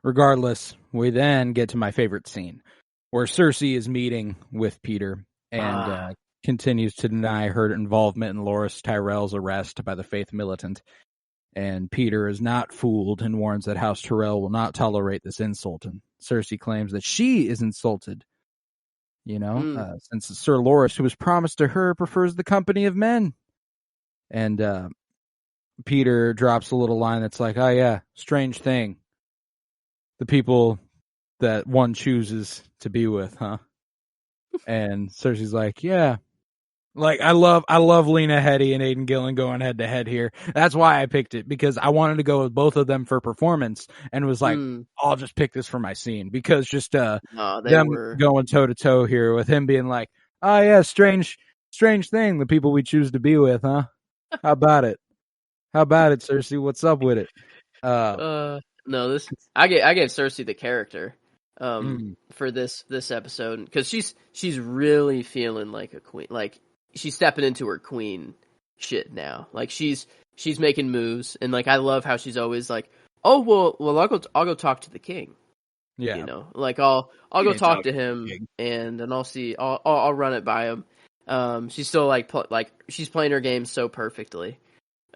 regardless, we then get to my favorite scene, where Cersei is meeting with Peter and continues to deny her involvement in Loras Tyrell's arrest by the Faith Militant. And Peter is not fooled and warns that House Tyrell will not tolerate this insult. And Cersei claims that she is insulted, since Sir Loras, who was promised to her, prefers the company of men. And Peter drops a little line that's like, oh yeah, strange thing. The people that one chooses to be with, huh? And Cersei's like, yeah. Like, I love Lena Headey and Aidan Gillen going head to head here. That's why I picked it, because I wanted to go with both of them for performance, and was like, I'll just pick this for my scene, because just them going toe to toe here with him being like, oh yeah, strange thing, the people we choose to be with, huh? How about it, Cersei? What's up with it? No, I gave Cersei the character for this episode, because she's really feeling like a queen. Like, she's stepping into her queen shit now. Like, she's making moves, and like, I love how she's always like, oh well I'll go talk to the king. Yeah, like I'll go talk to him, and I'll see, I'll run it by him. She's still like she's playing her game so perfectly.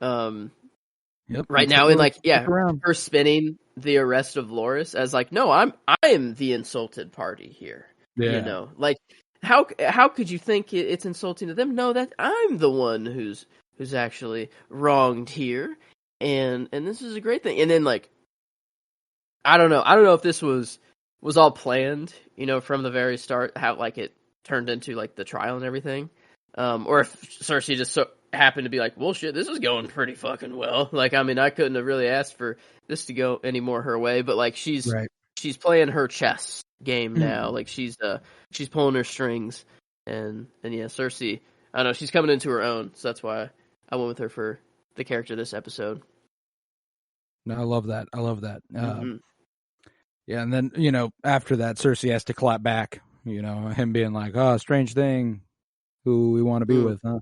Yep, right now, and like, her spinning the arrest of Loras as like, no, I am the insulted party here. Yeah. Like, how could you think it's insulting to them? No, that I'm the one who's actually wronged here, and this is a great thing. And then, like, I don't know if this was all planned, from the very start, how like it turned into like the trial and everything, or if Cersei just happened to be like, well, shit, this is going pretty fucking well. Like, I mean, I couldn't have really asked for this to go any more her way, but like, she's playing her chess game now. Like, she's pulling her strings, and yeah, Cersei, I don't know, she's coming into her own, so that's why I went with her for the character this episode. No, I love that. Yeah, and then, after that, Cersei has to clap back him being like, oh, strange thing, who we want to be with, huh?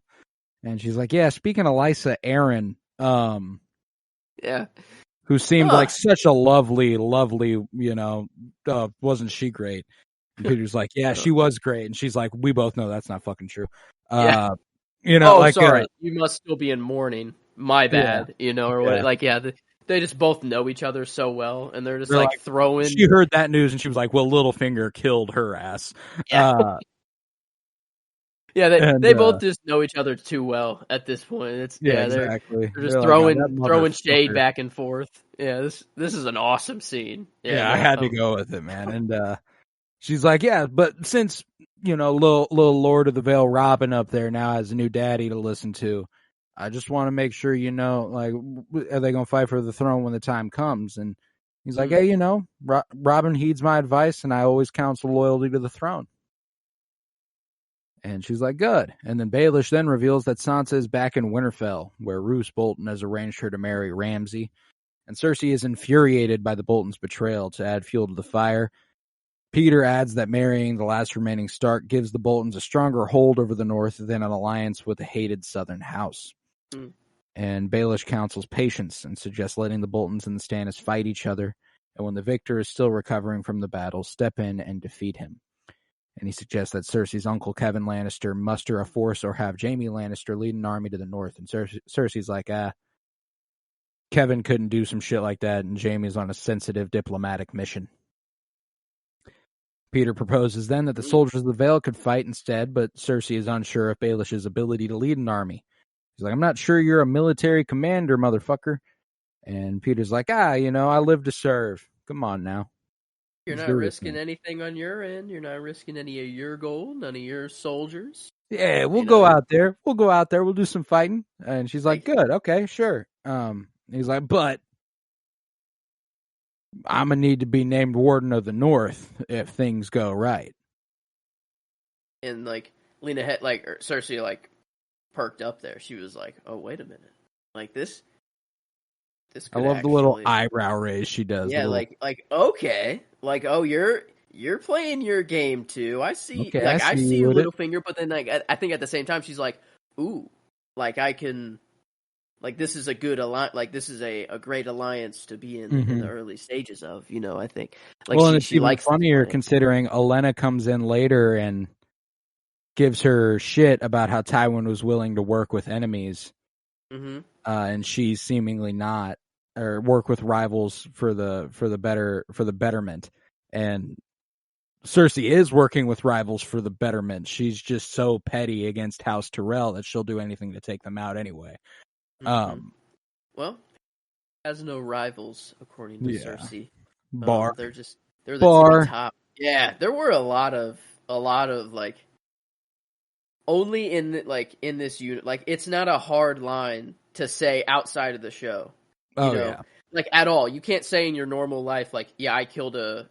And she's like, yeah, speaking of Lysa Arryn, Yeah. who seemed like such a lovely, wasn't she great? And Peter's like, yeah, she was great. And she's like, we both know that's not fucking true. Yeah. Sorry, you must still be in mourning. My bad, or what? Like, they just both know each other so well, and they're just like throwing. She heard that news, and she was like, well, Littlefinger killed her ass. Yeah. They both just know each other too well at this point. Exactly. They're just throwing shade back and forth. Yeah, this is an awesome scene. I had to go with it, man. And she's like, yeah, but since little Lord of the Vale Robin up there now has a new daddy to listen to, I just want to make sure like, are they gonna fight for the throne when the time comes? And he's like, hey, Robin heeds my advice, and I always counsel loyalty to the throne. And she's like, good. And then Baelish then reveals that Sansa is back in Winterfell, where Roose Bolton has arranged her to marry Ramsay. And Cersei is infuriated by the Boltons' betrayal to add fuel to the fire. Peter adds that marrying the last remaining Stark gives the Boltons a stronger hold over the North than an alliance with a hated southern house. And Baelish counsels patience and suggests letting the Boltons and the Stannis fight each other. And when the victor is still recovering from the battle, step in and defeat him. And he suggests that Cersei's uncle Kevin Lannister muster a force or have Jaime Lannister lead an army to the north. And Cersei's like, Kevin couldn't do some shit like that, and Jaime's on a sensitive diplomatic mission. Peter proposes then that the soldiers of the Vale could fight instead, but Cersei is unsure of Baelish's ability to lead an army. He's like, I'm not sure you're a military commander, motherfucker. And Peter's like, I live to serve. Come on now. You're not risking anything on your end. You're not risking any of your gold, none of your soldiers. Yeah, we'll go out there. We'll do some fighting. And she's like, good, okay, sure. He's like, but I'm going to need to be named Warden of the North if things go right. And, Lena Cersei, perked up there. She was like, oh, wait a minute. This I love the little eyebrow raise she does. Yeah, okay. You're playing your game too. I see. Okay, I see you, Littlefinger. But then, I think at the same time, she's like, ooh, I can, this is a good alliance. This is a great alliance to be in the early stages of. I think. And it's even funnier considering Olenna comes in later and gives her shit about how Tywin was willing to work with enemies, and she's seemingly not, or work with rivals for the betterment. And Cersei is working with rivals for the betterment. She's just so petty against House Tyrell that she'll do anything to take them out anyway. Well, has no rivals according to Cersei. Bar. They're the top. Yeah, there were a lot of only in this unit. It's not a hard line to say outside of the show. At all. You can't say in your normal life, I killed a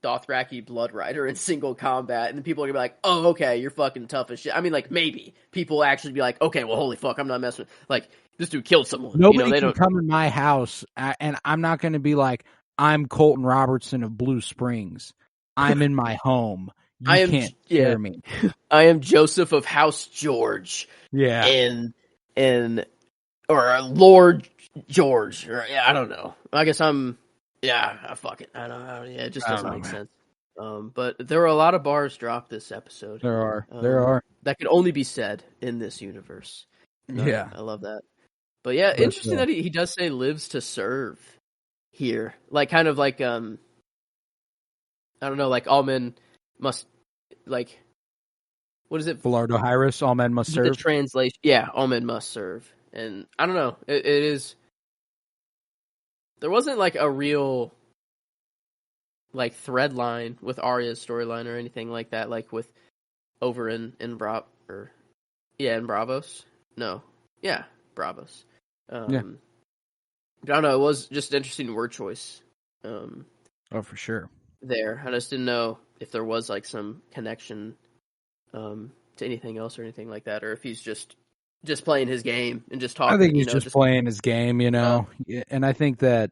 Dothraki blood rider in single combat, and then people are gonna be like, oh, okay, you're fucking tough as shit. I mean, maybe people actually be like, okay, well, holy fuck, I'm not messing with, this dude killed someone. Nobody can come in my house, and I'm not gonna be like, I'm Colton Robertson of Blue Springs. I'm in my home. You can't scare me. I am Joseph of House George. Yeah. Or Lord George. Or, I don't know. I guess I'm... Yeah, fuck it. I don't know. Yeah, it just doesn't make sense. But there are a lot of bars dropped this episode. There are. That could only be said in this universe. Yeah. I love that. But yeah, interesting that he does say lives to serve here. I don't know, all men must, what is it? Velardo Hyrus, all men must serve. The translation, yeah, all men must serve. And I don't know, it is, there wasn't a real thread line with Arya's storyline or anything like that, with over in Bravos. No. Yeah, Bravos. I don't know, it was just an interesting word choice. For sure. There. I just didn't know if there was some connection to anything else or anything like that, or if he's just playing his game and just talking. I think he's just playing his game, and I think that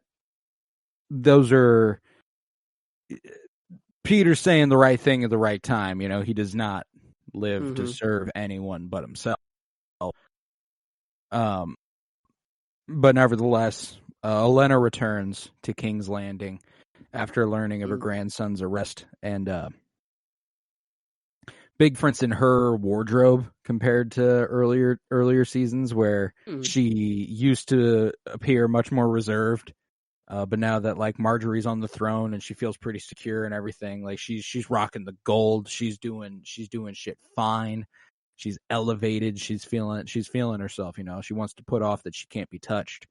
those are Peter's saying the right thing at the right time. He does not live to Mm-hmm. serve anyone but himself. But nevertheless, Olenna returns to King's Landing after learning of her grandson's arrest, and big difference in her wardrobe compared to earlier seasons, where she used to appear much more reserved. But now that like Marjorie's on the throne and she feels pretty secure and everything, like she's rocking the gold. She's doing shit fine. She's elevated. She's feeling herself. She wants to put off that she can't be touched.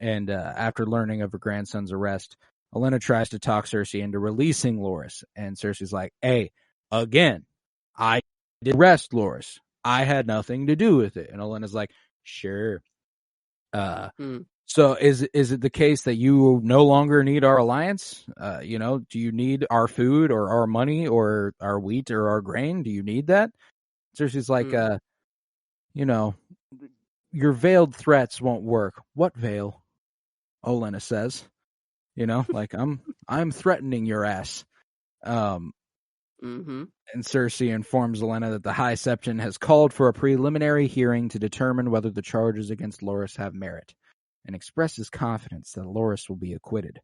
And after learning of her grandson's arrest, Olenna tries to talk Cersei into releasing Loras, and Cersei's like, "Hey, again, I did arrest Loras. I had nothing to do with it." And Olenna's like, "Sure." So is it the case that you no longer need our alliance? Do you need our food or our money or our wheat or our grain? Do you need that? Cersei's like, your veiled threats won't work. What veil? Olenna says, like I'm threatening your ass. And Cersei informs Olenna that the High Septon has called for a preliminary hearing to determine whether the charges against Loras have merit, and expresses confidence that Loras will be acquitted.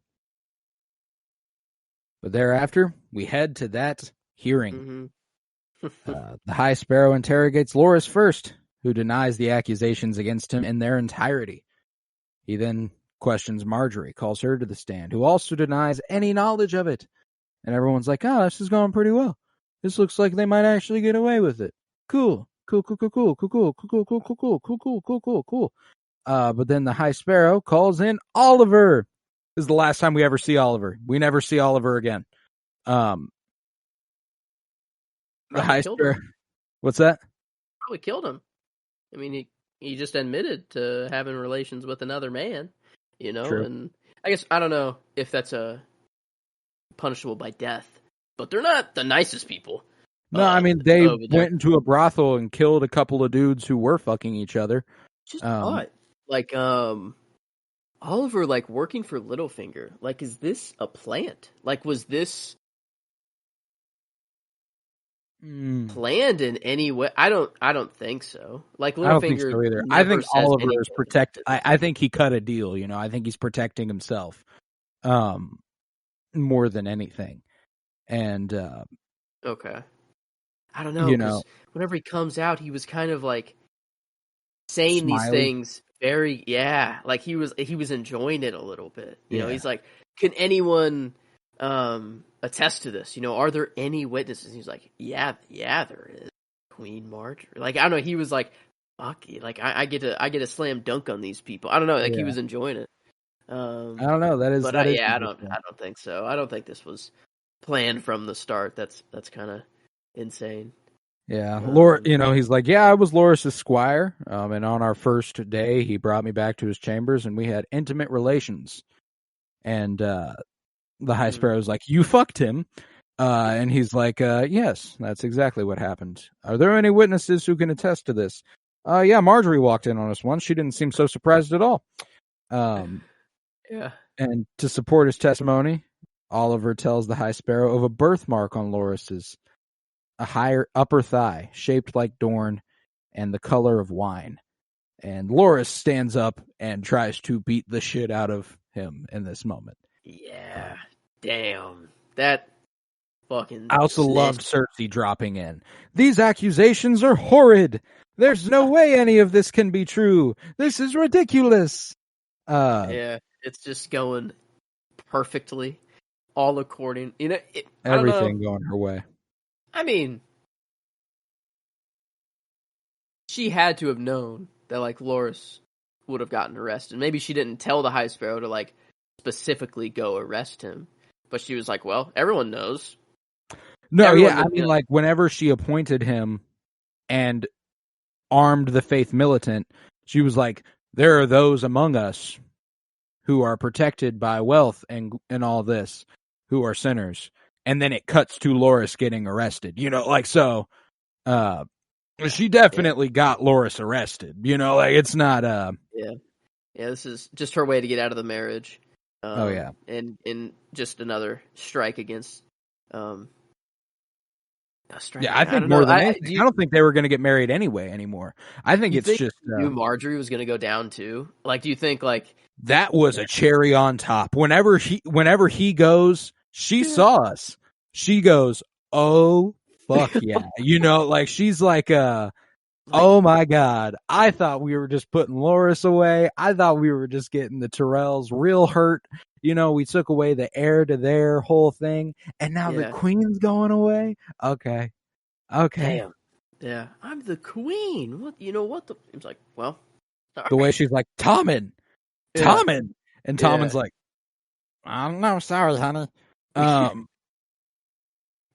But thereafter, we head to that hearing. The High Sparrow interrogates Loras first, who denies the accusations against him in their entirety. He then questions Marjorie, calls her to the stand, who also denies any knowledge of it. And everyone's like, "Oh, this is going pretty well. This looks like they might actually get away with it. Cool. But then the High Sparrow calls in Oliver. This is the last time we ever see Oliver. We never see Oliver again. The High Sparrow. What's that? Probably killed him. I mean, he just admitted to having relations with another man, True. And I guess I don't know if that's punishable by death, but they're not the nicest people. No, I mean, they went into a brothel and killed a couple of dudes who were fucking each other. Just what? Like, Oliver, like, working for Littlefinger. Like, is this a plant? Like, was this planned in any way? I don't think so. Like, Littlefinger, I don't think so either. I think Oliver is I think he cut a deal. I think he's protecting himself, more than anything. And okay, I don't know. 'Cause whenever he comes out, he was kind of like saying these things very, like he was enjoying it a little bit. He's like, "Can anyone attest to this? Are there any witnesses?" He's like, yeah, there is. Queen Marjorie. Like, I don't know. He was like, "Fuck it. Like, I get to slam dunk on these people." I don't know. Like, he was enjoying it. I don't know. I don't think so. I don't think this was planned from the start. That's kind of insane. Yeah, he's like, "Yeah, I was Loras' squire, and on our first day, he brought me back to his chambers, and we had intimate relations." And the High Sparrow's like, "You fucked him," and he's like, "Yes, that's exactly what happened. Are there any witnesses who can attest to this?" Yeah, Marjorie walked in on us once. She didn't seem so surprised at all. Yeah. And to support his testimony, Oliver tells the High Sparrow of a birthmark on Loras's, a higher upper thigh, shaped like Dorne, and the color of wine. And Loras stands up and tries to beat the shit out of him in this moment. Yeah. Damn. That fucking... I also loved Cersei dropping in. "These accusations are horrid. There's no way any of this can be true. This is ridiculous." Yeah, it's just going perfectly, all according... everything going her way. I mean, she had to have known that, like, Loras would have gotten arrested. Maybe she didn't tell the High Sparrow to, like, specifically go arrest him. But she was like, well, everyone knows. No, yeah, I mean, like, whenever she appointed him and armed the Faith Militant, she was like, there are those among us who are protected by wealth and all this, who are sinners. And then it cuts to Loras getting arrested, so she definitely got Loras arrested, like it's not, Yeah, this is just her way to get out of the marriage. And just another strike against Yeah, I think don't more know. than anything, I don't think they were going to get married anyway anymore. I think You it's think just you Marjorie was going to go down too? Like, do you think like that was a cherry on top. Whenever he goes, she saw us. She goes, "Oh fuck yeah!" Like she's like, "Oh my god!" I thought we were just putting Loris away. I thought we were just getting the Tyrells real hurt. We took away the heir to their whole thing, and now the Queen's going away. Okay. Damn. Yeah, I'm the Queen. What? What? It's like, well, the way she's like, Tommen, and Tommen's like, I don't know, sorry, honey.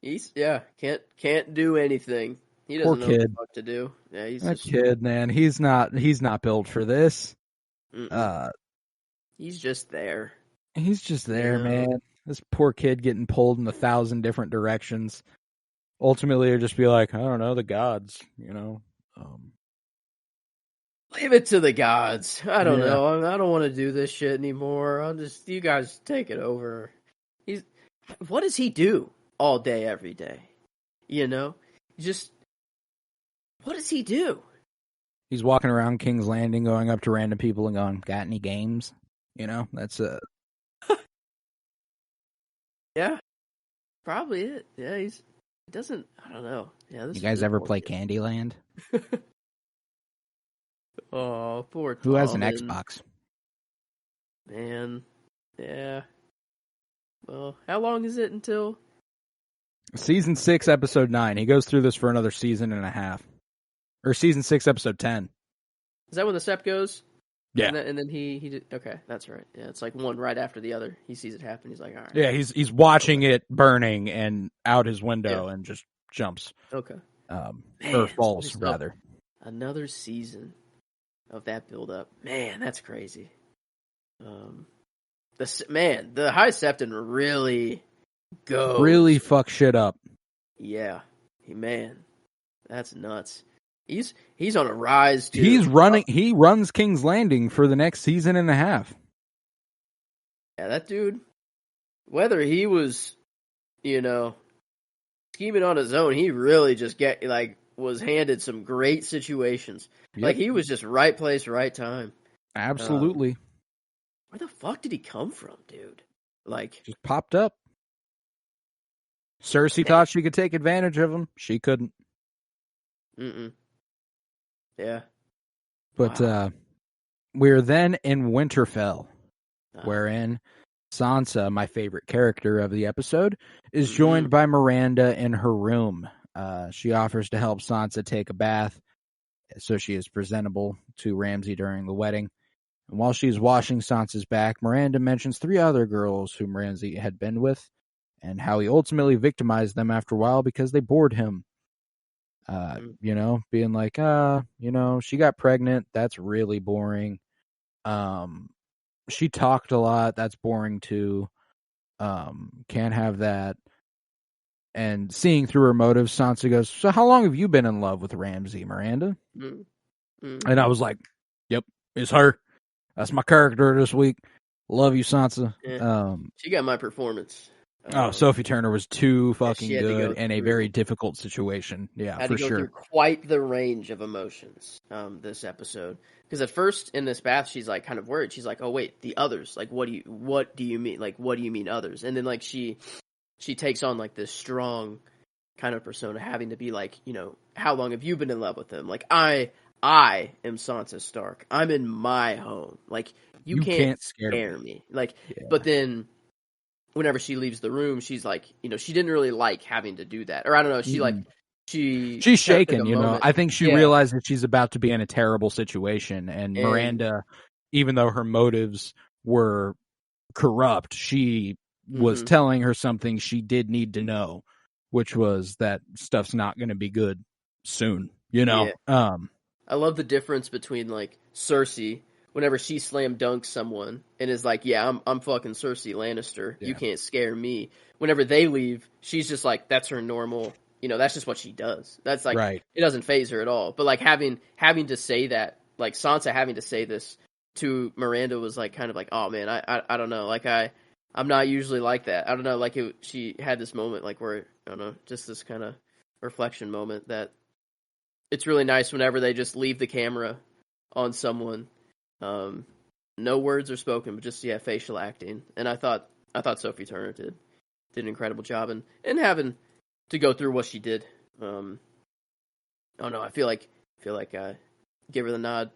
He's can't do anything. He doesn't know what the fuck to do. Yeah, he's that kid, man. He's not built for this. He's just there. He's just there, man. This poor kid getting pulled in 1,000 different directions. Ultimately, it'll just be like, I don't know, the gods, Leave it to the gods. I don't know. I don't want to do this shit anymore. You guys take it over. What does he do all day, every day? What does he do? He's walking around King's Landing, going up to random people and going, "Got any games?" That's Yeah, probably it. Yeah, he doesn't. I don't know. Yeah, you guys ever play Candyland? Oh, poor Tom. Who has an Xbox? Man, yeah. Well, how long is it until? Season 6, episode 9. He goes through this for another season and a half. Or season 6, episode 10. Is that when the step goes? Yeah. And then he did. Okay, that's right. Yeah, it's like one right after the other. He sees it happen. He's like, all right. Yeah, he's watching it burning and out his window and just jumps. Okay. Or falls, rather. Another season of that build up. Man, that's crazy. The High Septon really goes. Really fuck shit up. Yeah. Man, that's nuts. He's on a rise too. He runs King's Landing for the next season and a half. Yeah, that dude, whether he was, scheming on his own, he really just was handed some great situations. Yep. Like he was just right place, right time. Absolutely. Where the fuck did he come from, dude? Like just popped up. Cersei thought she could take advantage of him. She couldn't. Yeah. But we're then in Winterfell, wherein Sansa, my favorite character of the episode, is joined by Miranda in her room. She offers to help Sansa take a bath so she is presentable to Ramsay during the wedding. And while she's washing Sansa's back, Miranda mentions 3 other girls whom Ramsay had been with and how he ultimately victimized them after a while because they bored him. Being like, she got pregnant. That's really boring. She talked a lot. That's boring too. Can't have that. And seeing through her motives, Sansa goes, so how long have you been in love with Ramsay, Miranda? And I was like, yep, it's her. That's my character this week. Love you, Sansa. Yeah. She got my performance. Sophie Turner was too fucking good in a very difficult situation. Yeah, had for to go through quite the range of emotions this episode. Because at first in this bath, she's like kind of worried. She's like, "Oh wait, the others. Like, what do you mean? Like, what do you mean others?" And then like she takes on like this strong kind of persona, having to be like, how long have you been in love with him? Like, I am Sansa Stark. I'm in my home. Like, you can't scare me. Like, but then whenever she leaves the room, she's like, she didn't really like having to do that. Or I don't know, she's shaken, I think she realized that she's about to be in a terrible situation. And Miranda, even though her motives were corrupt, she was telling her something she did need to know, which was that stuff's not going to be good soon, Yeah. I love the difference between like Cersei, whenever she slam dunks someone and is like, yeah, I'm fucking Cersei Lannister. Yeah. You can't scare me. Whenever they leave, she's just like, that's her normal, that's just what she does. That's like, It doesn't faze her at all. But like having to say that, like Sansa having to say this to Miranda was like, kind of like, oh man, I don't know. Like I'm not usually like that. I don't know, like she had this moment like where I don't know, just this kind of reflection moment that it's really nice whenever they just leave the camera on someone. No words are spoken, but just facial acting. And I thought Sophie Turner did an incredible job and having to go through what she did. I don't know. I feel like I give her the nod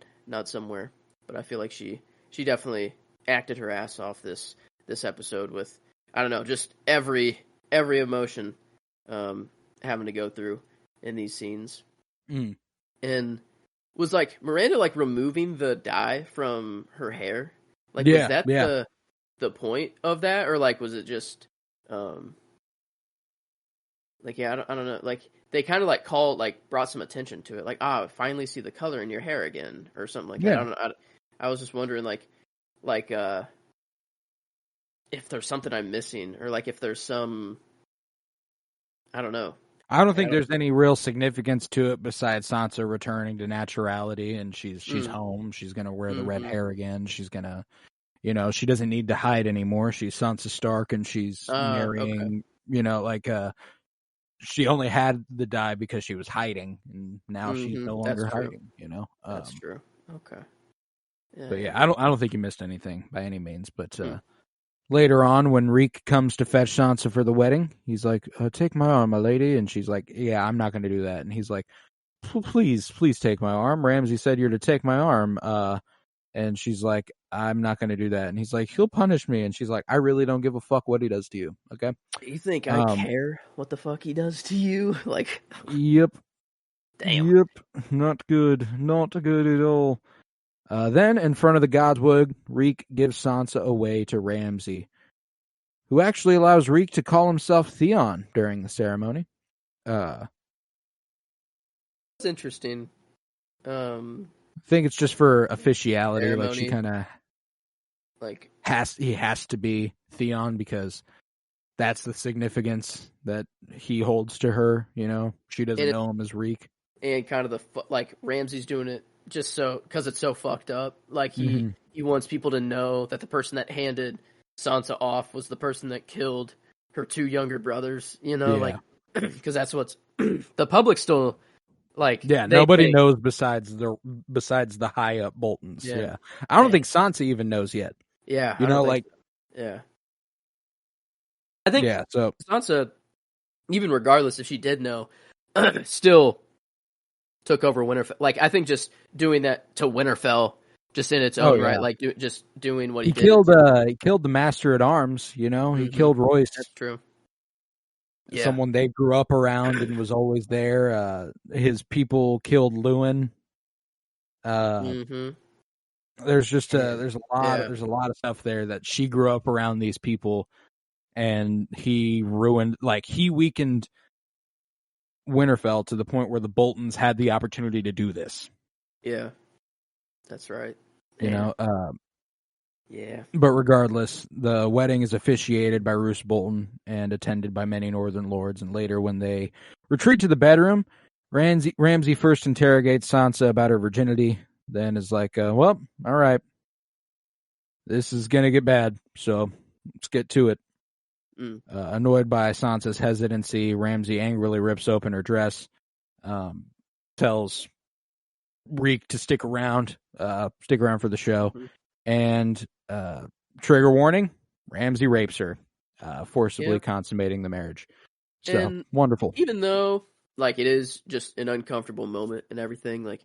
somewhere, but I feel like she definitely acted her ass off this episode with, I don't know, just every emotion having to go through in these scenes. And was like Miranda like removing the dye from her hair? Like was that the point of that, or like was it just like I don't know, like they kind of like brought some attention to it, like I finally see the color in your hair again or something like that. I don't know. I was just wondering like if there's something I'm missing, or like if there's some, I don't know. I don't think there's any real significance to it besides Sansa returning to naturality, and she's home. She's gonna wear the red hair again. She's gonna, she doesn't need to hide anymore. She's Sansa Stark, and she's marrying. Okay. She only had the dye because she was hiding, and now she's no longer hiding. That's true. Okay. Yeah. But I don't think you missed anything by any means. But later on, when Reek comes to fetch Sansa for the wedding, he's like, "Take my arm, my lady," and she's like, "Yeah, I'm not going to do that." And he's like, "Please take my arm. Ramsay said you're to take my arm." And she's like, "I'm not going to do that." And he's like, "He'll punish me." And she's like, "I really don't give a fuck what he does to you." Okay. You think I care what the fuck he does to you? Like, yep. Damn. Yep. Not good. Not good at all. Then, in front of the Godswood, Reek gives Sansa away to Ramsay, who actually allows Reek to call himself Theon during the ceremony. That's interesting. I think it's just for officiality. Ceremony. Like she kind of he has to be Theon because that's the significance that he holds to her. She doesn't know him as Reek. And kind of Ramsay's doing it just so because it's so fucked up. Like he wants people to know that the person that handed Sansa off was the person that killed her two younger brothers. Like because that's what's the public still. Nobody knows besides the high up Boltons. Yeah. I don't think Sansa even knows yet. Yeah. I think so Sansa, even regardless if she did know, still took over Winterfell. Like I think just doing that to Winterfell just in its own right, like just doing what he did. He killed the Master at Arms, He killed Royce. That's true. Yeah. Someone they grew up around and was always there. His people killed Lewin. There's just there's a lot of stuff there that she grew up around these people, and he weakened Winterfell to the point where the Boltons had the opportunity to do this. Yeah, that's right. Yeah. But regardless, the wedding is officiated by Roose Bolton and attended by many Northern lords. And later, when they retreat to the bedroom, Ramsay first interrogates Sansa about her virginity, then is like, well, all right, this is going to get bad, so let's get to it. Annoyed by Sansa's hesitancy, Ramsay angrily rips open her dress, tells Reek to stick around for the show. And trigger warning, Ramsay rapes her, forcibly consummating the marriage. So, and wonderful. Even though, it is just an uncomfortable moment and everything,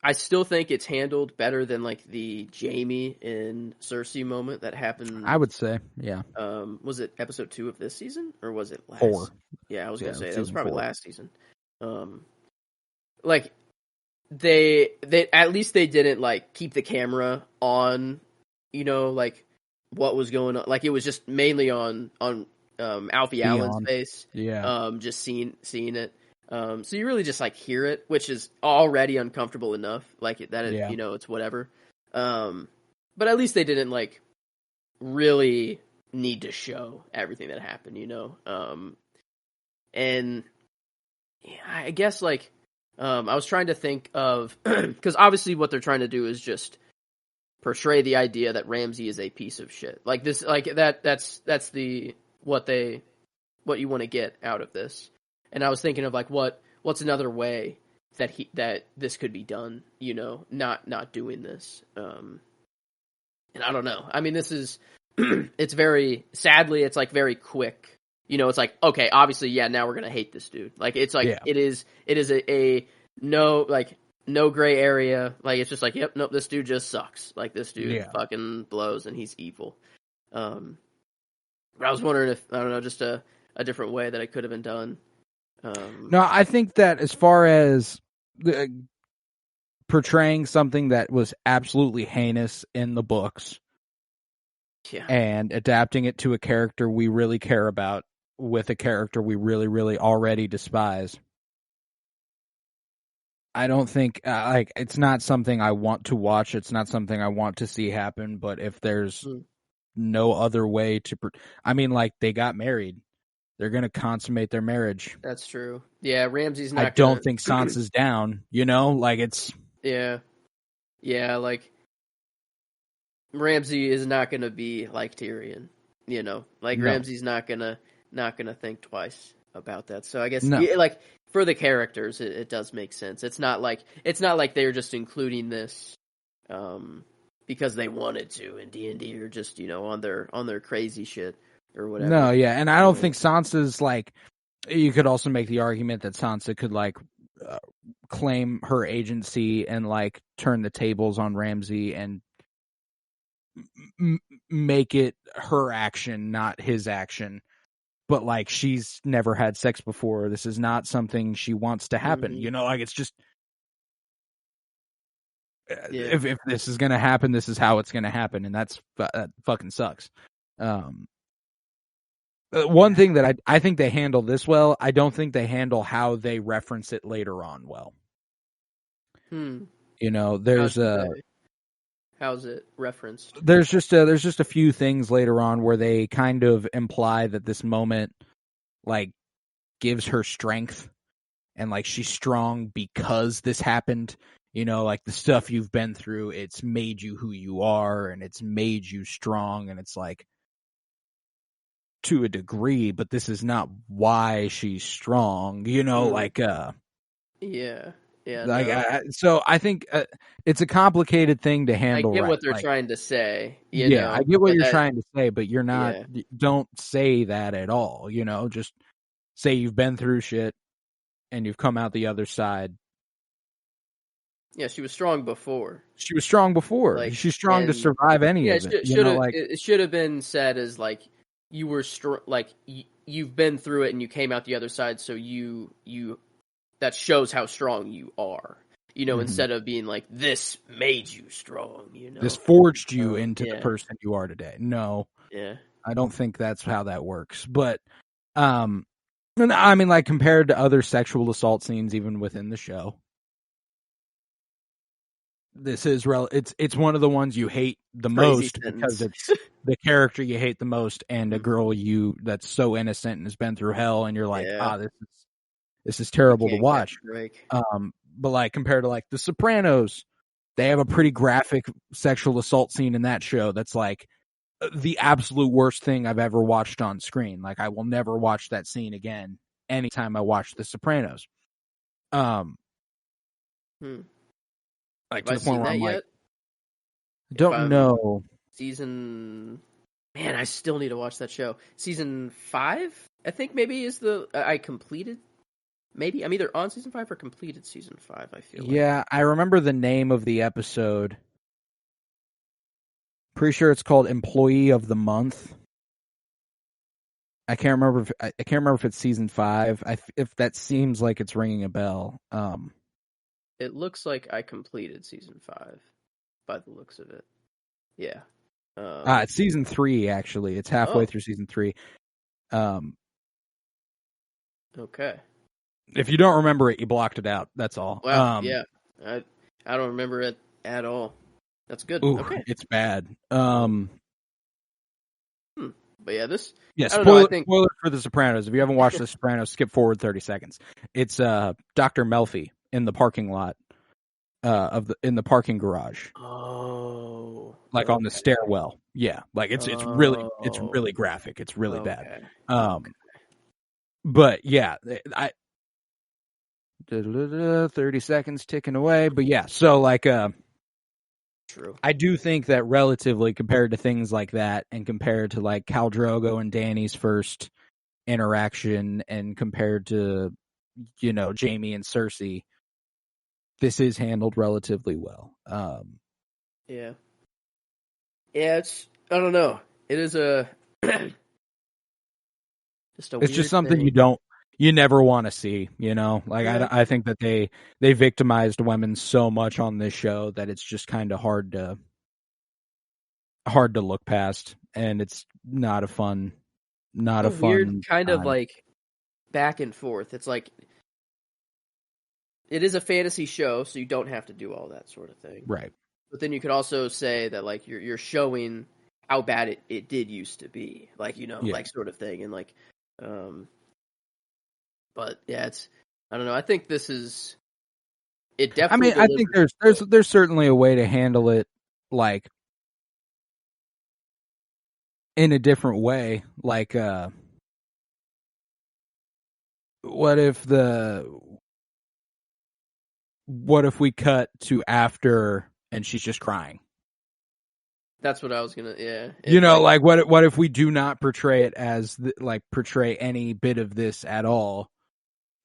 I still think it's handled better than, the Jaime and Cersei moment that happened. I would say, yeah. Was it episode 2 of this season, or was it last? 4. Yeah, I was going to say, that was probably 4. Last season. They at least they didn't, keep the camera on, what was going on. It was just mainly on Alfie Allen's face. Yeah. Just seeing it. So you really just hear it, which is already uncomfortable enough. It's whatever. But at least they didn't really need to show everything that happened, and I guess I was trying to think of because obviously what they're trying to do is just portray the idea that Ramsay is a piece of shit. Like this, like that's what you want to get out of this. And I was thinking of like what's another way that this could be done, you know, not doing this. And I don't know. I mean, this is it's it's like very quick. You know, it's like, okay, obviously, yeah, now we're going to hate this dude. Like it's like it is a no gray area. Like it's just like, yep, nope, this dude just sucks. Like this dude fucking blows and he's evil. But I was wondering if, I don't know, just a different way that it could have been done. No, I think that as far as portraying something that was absolutely heinous in the books and adapting it to a character we really care about with a character we really, really already despise, I don't think, like, it's not something I want to watch. It's not something I want to see happen, but if there's no other way to... I mean, like, they got married. They're going to consummate their marriage. That's true. Yeah, Ramsay's not. I don't think Sansa's down. You know, like it's. Yeah, like Ramsay is not going to be like Tyrion. You know, like Ramsay's not gonna think twice about that. So I guess like for the characters, it does make sense. It's not like they're just including this because they wanted to in D&D or just, you know, on their crazy shit. Or whatever. No, yeah, and I don't think Sansa's like. You could also make the argument that Sansa could like claim her agency and like turn the tables on Ramsay and make it her action, not his action. But like she's never had sex before. This is not something she wants to happen. You know, like it's just if this is gonna happen, this is how it's gonna happen, and that fucking sucks. One thing that I think they handle this well, I don't think they handle how they reference it later on well. You know, there's how's it referenced? There's just a few things later on where they kind of imply that this moment like gives her strength and like she's strong because this happened. You know, like the stuff you've been through, it's made you who you are and it's made you strong, and it's like to a degree, but this is not why she's strong, you know, like, like, so I think it's a complicated thing to handle. I get what they're trying to say. You know, I get what you're trying to say, but you're not, don't say that at all, you know, just say you've been through shit and you've come out the other side. Yeah, she was strong before. Like, she's strong to survive any of it. It should have been said as like, you were like you've been through it and you came out the other side, so you that shows how strong you are. You know, instead of being like, this made you strong. You know, this forged you into the person you are today. No, I don't think that's how that works. But I mean, like compared to other sexual assault scenes, even within the show, this is it's one of the ones you hate the most because it's the character you hate the most and a girl that's so innocent and has been through hell, and you're like, this is terrible to watch. But like compared to like The Sopranos, they have a pretty graphic sexual assault scene in that show that's like the absolute worst thing I've ever watched on screen. Like I will never watch that scene again anytime I watch The Sopranos. Like to the point where I'm like, don't know. Season, man, I still need to watch that show. Season 5, I think maybe is I completed. Maybe I'm either on season 5 or completed season 5. I feel. Yeah, I remember the name of the episode. Pretty sure it's called Employee of the Month. I can't remember. I can't remember if it's season 5. If that seems like it's ringing a bell. It looks like I completed season 5 by the looks of it. Yeah. It's season 3, actually. It's halfway through season 3. Okay. If you don't remember it, you blocked it out. That's all. Wow. Yeah. I don't remember it at all. That's good. Ooh, okay. It's bad. But yeah, this. Yeah, spoiler for The Sopranos. If you haven't watched The Sopranos, skip forward 30 seconds. It's Dr. Melfi in the parking lot in the parking garage. Oh. like on the Okay. stairwell. Yeah, like it's really graphic. It's really bad. Okay. But yeah, I 30 seconds ticking away. But yeah, so like True. I do think that relatively compared to things like that, and compared to like Khal Drogo and Dany's first interaction, and compared to Jaime and Cersei, this is handled relatively well. Yeah. Yeah, I don't know. It is a just a It's weird just something thing. you never want to see, like Yeah. I think that they victimized women so much on this show that it's just kind of hard to look past, and it's not a fun It's a weird kind of time. like back and forth. It's like it is a fantasy show, so you don't have to do all that sort of thing. Right. But then you could also say that like you're showing how bad it did used to be. Like, Yeah. like sort of thing. And like but yeah, I don't know. I think this is it definitely I think there's certainly a way to handle it like in a different way. Like what if we cut to after and she's just crying? That's what I was gonna. Yeah, like what if we do not portray it as portray any bit of this at all,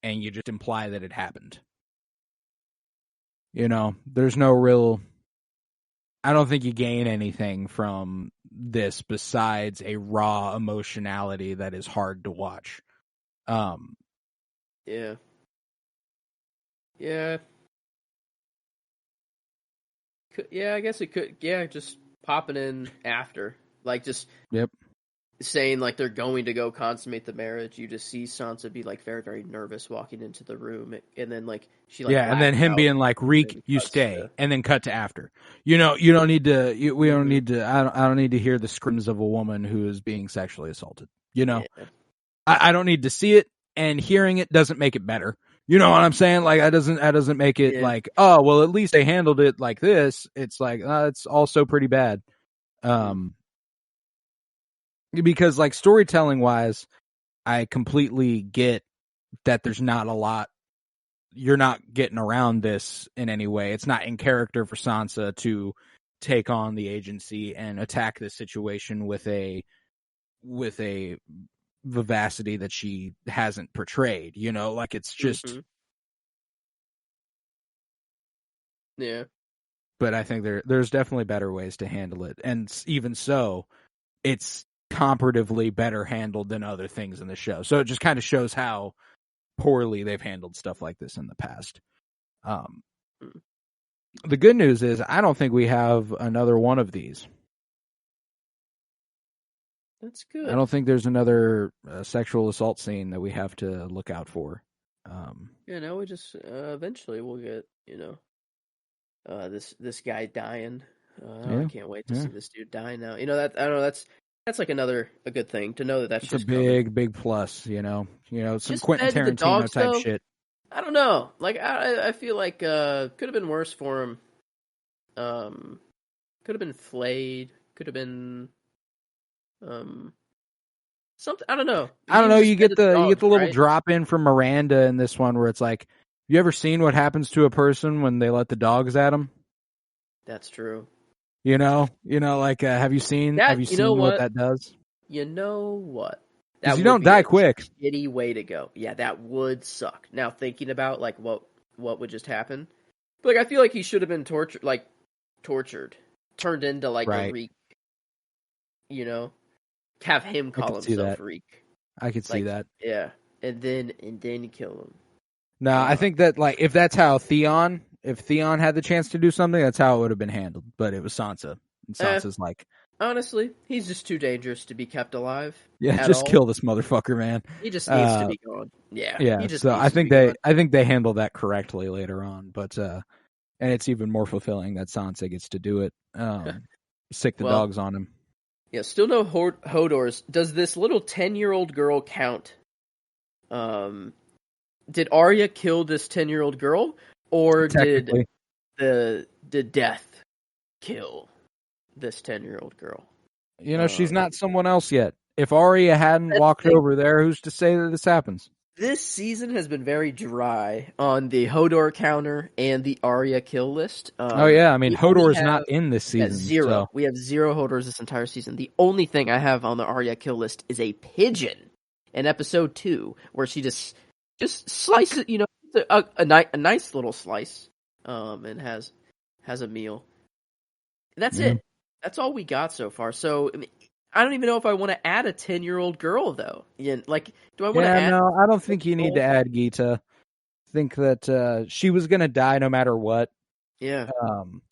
and you just imply that it happened? There's no real. I don't think you gain anything from this besides a raw emotionality that is hard to watch. Yeah. Yeah. Yeah, I guess it could. Yeah, just popping in after, like just Yep. saying like they're going to go consummate the marriage. You just see Sansa be like very very nervous walking into the room, and then like she like Yeah, and then blacks him out, being like, and "Reek, then you cuts stay," to- and then cut to after. You don't need to. We don't Mhm. need to. I don't need to hear the screams of a woman who is being sexually assaulted. Yeah. I don't need to see it, and hearing it doesn't make it better. You know what I'm saying? Like, that doesn't make it Yeah. like, oh well, at least they handled it like this. It's like it's also pretty bad. Because like storytelling wise, I completely get that there's not a lot. You're not getting around this in any way. It's not in character for Sansa to take on the agency and attack this situation with a vivacity that she hasn't portrayed. Like it's just. Mhm. Yeah. But I think there's definitely better ways to handle it, and even so, it's comparatively better handled than other things in the show. So it just kind of shows how poorly they've handled stuff like this in the past. The good news is I don't think we have another one of these. That's good. I don't think there's another sexual assault scene that we have to look out for. Now we just eventually we'll get this guy dying. I can't wait to see this dude die now. That I don't know. That's like a good thing to know that's it's just a big coming. plus. Some Just Quentin fed the Tarantino dogs, type though. shit. I don't know. Like I feel like could have been worse for him. Could have been flayed. Could have been something. I don't know. I don't know. You get the dogs, little right? drop in from Miranda in this one where it's like, you ever seen what happens to a person when they let the dogs at them? That's true. Like have you seen what that does? You know what? Because That you would don't be die a quick. shitty way to go. Yeah, that would suck. Now thinking about like what would just happen, but like I feel like he should have been tortured, turned into like a Right. reek. Have him call himself Reek. I could see that. Yeah, and then kill him. No, I think that like if that's how Theon had the chance to do something, that's how it would have been handled. But it was Sansa, and Sansa's like, honestly, he's just too dangerous to be kept alive. yeah, just kill this motherfucker, man. He just needs to be gone. Yeah. So I think they handle that correctly later on, but and it's even more fulfilling that Sansa gets to do it. Sick the dogs on him. Yeah, still no Hodors. Does this little 10-year-old girl count? Did Arya kill this 10-year-old girl, or did death kill this 10-year-old girl. She's not someone else yet. If Arya hadn't walked over there, who's to say that this happens? This season has been very dry on the Hodor counter and the Arya kill list. Hodor is not in this season. Zero. So. We have 0 Hodors this entire season. The only thing I have on the Arya kill list is a pigeon in episode 2, where she just slices, a nice little slice, and has a meal. And that's it. That's all we got so far. So I don't even know if I want to add a 10-year-old girl, though. Do I want to add? No, I don't think you need to add Gita. I think that she was going to die no matter what. Yeah.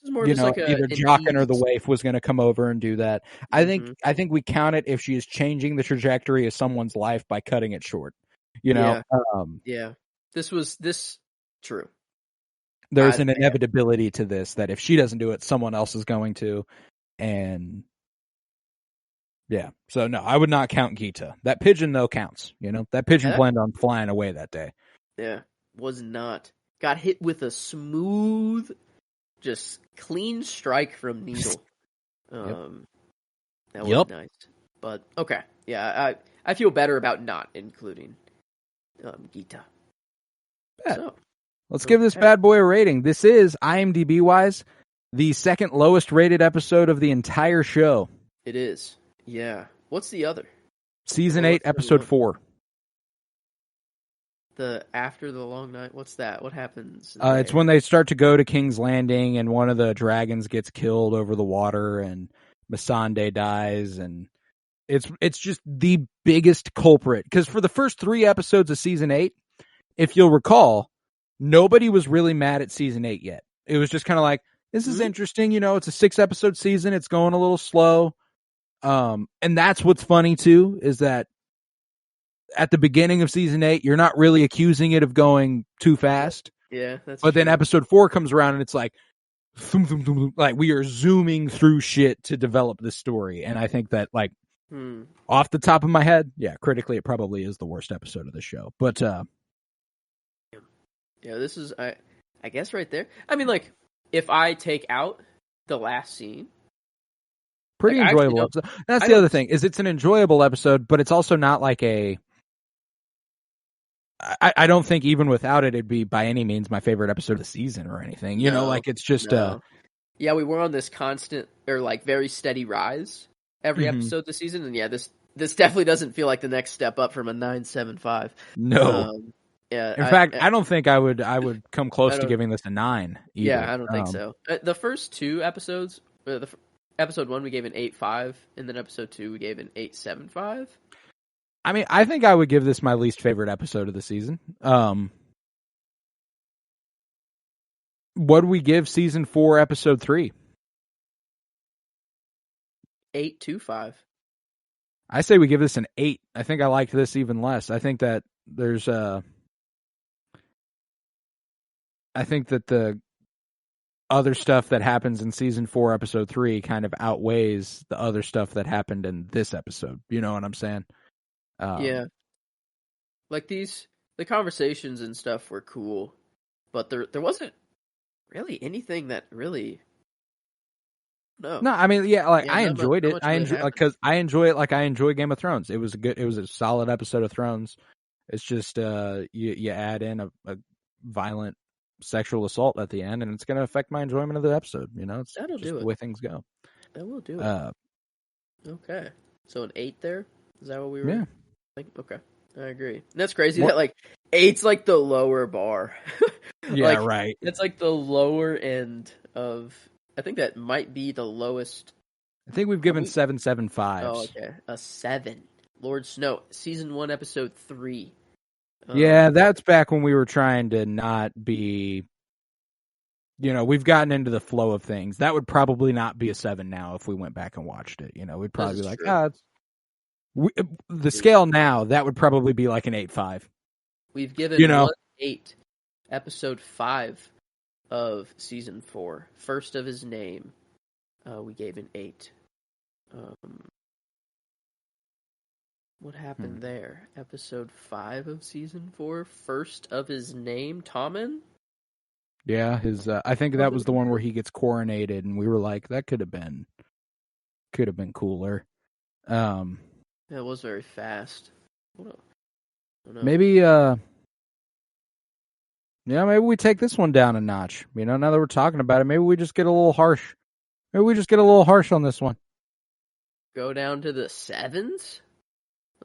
Either Jaqen or the waif was going to come over and do that. Mm-hmm. I think we count it if she is changing the trajectory of someone's life by cutting it short. Yeah. This true. There's an inevitability to this that if she doesn't do it, someone else is going to. And yeah, so no, I would not count Gita. That pigeon though counts. That pigeon planned on flying away that day. Yeah, was not. Got hit with a smooth, just clean strike from Needle. That was nice. But okay, yeah, I feel better about not including Gita. So, let's give this bad boy a rating. This is, IMDb wise, the second lowest rated episode of the entire show. It is. Yeah. What's the other? Season 8, episode 4. The After the Long Night. What's that? What happens? It's when they start to go to King's Landing and one of the dragons gets killed over the water and Missandei dies, and it's just the biggest culprit. Because for the first 3 episodes of season 8, if you'll recall, nobody was really mad at season 8 yet. It was just kind of like, this is interesting. It's a 6-episode season. It's going a little slow. And that's what's funny too, is that at the beginning of season 8, you're not really accusing it of going too fast. Yeah, that's But true. then episode 4 comes around and it's like, like we are zooming through shit to develop this story. And I think that, like, off the top of my head, critically, it probably is the worst episode of the show. But this is I guess right there. I mean, like, if I take out the last scene. Pretty enjoyable episode. That's the other thing, is it's an enjoyable episode, but it's also not like a... I don't think even without it, it'd be by any means my favorite episode of the season or anything. It's just... Yeah, we were on this constant, or like very steady rise every episode this season, and this definitely doesn't feel like the next step up from a 9.75. No. In fact, I don't think I would come close to giving this a 9 either. Yeah, I don't think so. The first 2 episodes, episode 1 we gave an 8.5, and then episode 2 we gave an 8.75. I mean, I think I would give this my least favorite episode of the season. What do we give season 4, episode 3? 8.25. I say we give this an 8. I think I liked this even less. I think that there's I think that the other stuff that happens in season 4, episode 3 kind of outweighs the other stuff that happened in this episode. You know what I'm saying? Yeah. Like the conversations and stuff were cool, but there wasn't really anything that really... No, I mean, I enjoyed it. I enjoy it like I enjoy Game of Thrones. It was a solid episode of Thrones. It's just you add in a violent sexual assault at the end, and it's going to affect my enjoyment of the episode. It's That'll just do the way things go. That will do it. Okay, so an 8 there. Is that what we were? Yeah. Okay, I agree. And that's crazy that like 8's like the lower bar. Yeah, right. It's like the lower end of. I think that might be the lowest. I think we've given 7.75s. Oh, okay, a 7. Lord Snow, season 1, episode 3. Yeah, that's back when we were trying to not be... we've gotten into the flow of things. That would probably not be a 7 now if we went back and watched it. We'd probably be like, the scale now, that would probably be like an 8.5. We've given 8, episode 5 of season 4. First of his name, we gave an 8. What happened there? Episode 5 of season 4, first of his name, Tommen? Yeah, I think that was the one where he gets coronated, and we were like, that could have been could have been cooler. Yeah, it was very fast. Hold on. I don't know. Maybe maybe we take this one down a notch. Now that we're talking about it, maybe we just get a little harsh. Maybe we just get a little harsh on this one. Go down to the 7s?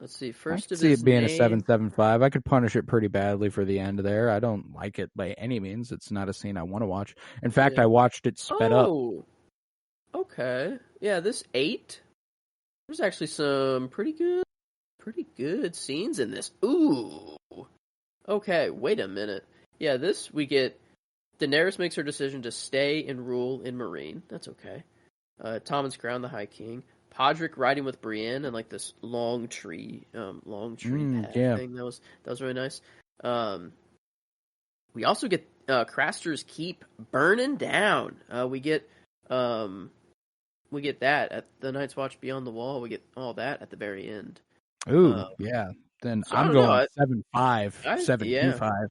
Let's see. I First could of see his it being name. a 7.75. I could punish it pretty badly for the end there. I don't like it by any means. It's not a scene I want to watch. In fact, Yeah. I watched it sped up. Oh, okay. Yeah, this 8. There's actually some pretty good scenes in this. Ooh. Okay, wait a minute. Yeah, this we get. Daenerys makes her decision to stay and rule in Meereen. That's okay. Tommen's crowned the High King. Podrick riding with Brienne and like this long tree path thing. That was really nice. We also get Craster's Keep burning down. We get that at the Night's Watch Beyond the Wall. We get all that at the very end. Ooh, yeah. Then so I'm I don't going know. 7.5, 7.25.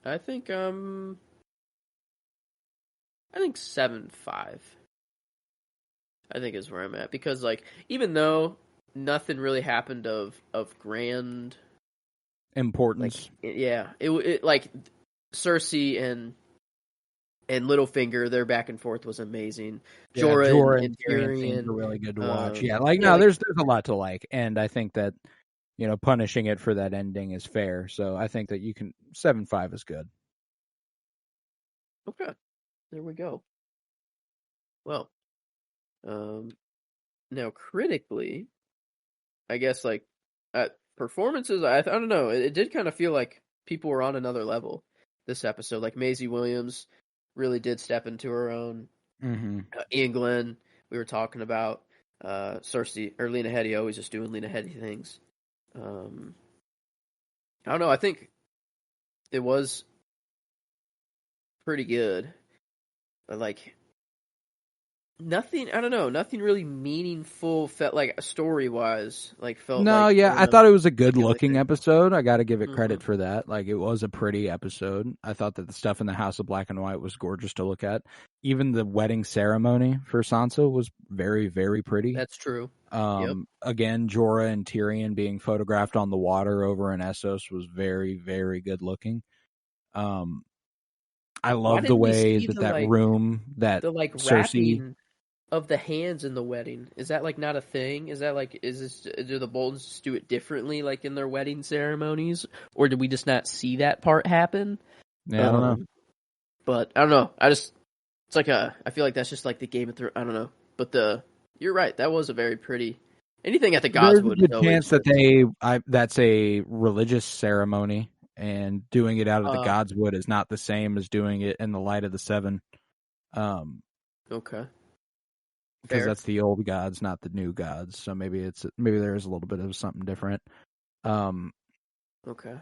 I think 7.5. I think is where I'm at because like even though nothing really happened of grand importance, it like Cersei and Littlefinger, their back and forth was amazing. Jorah and Tyrion are really good to watch. There's a lot to like, and I think that punishing it for that ending is fair. So I think that you can 7.5 is good. Okay, there we go. Well, now critically, I guess like performances, I don't know. It did kind of feel like people were on another level this episode. Like Maisie Williams really did step into her own. Mm-hmm. England, we were talking about Cersei or Lena Headey always just doing Lena Headey things. I don't know. I think it was pretty good, but like nothing. I don't know. Nothing really meaningful felt like story wise. Like felt. No, like, yeah, I thought it was a good looking thing. episode. I got to give it credit for that. Like it was a pretty episode. I thought that the stuff in the House of Black and White was gorgeous to look at. Even the wedding ceremony for Sansa was very, very pretty. That's true. Again, Jorah and Tyrion being photographed on the water over in Essos was very, very good looking. I love the way that room that the like Cersei wrapping of the hands in the wedding. Is that like not a thing? Is that like do the Boltons just do it differently like in their wedding ceremonies, or did we just not see that part happen? Yeah, I don't know. But I don't know. I feel like that's just like the Game of Thrones. I don't know. But you're right. That was a very pretty. Anything at the Godswood. There's a good chance that that's a religious ceremony, and doing it out of the Godswood is not the same as doing it in the Light of the Seven. Okay. Because that's the old gods, not the new gods. So maybe there is a little bit of something different. Okay.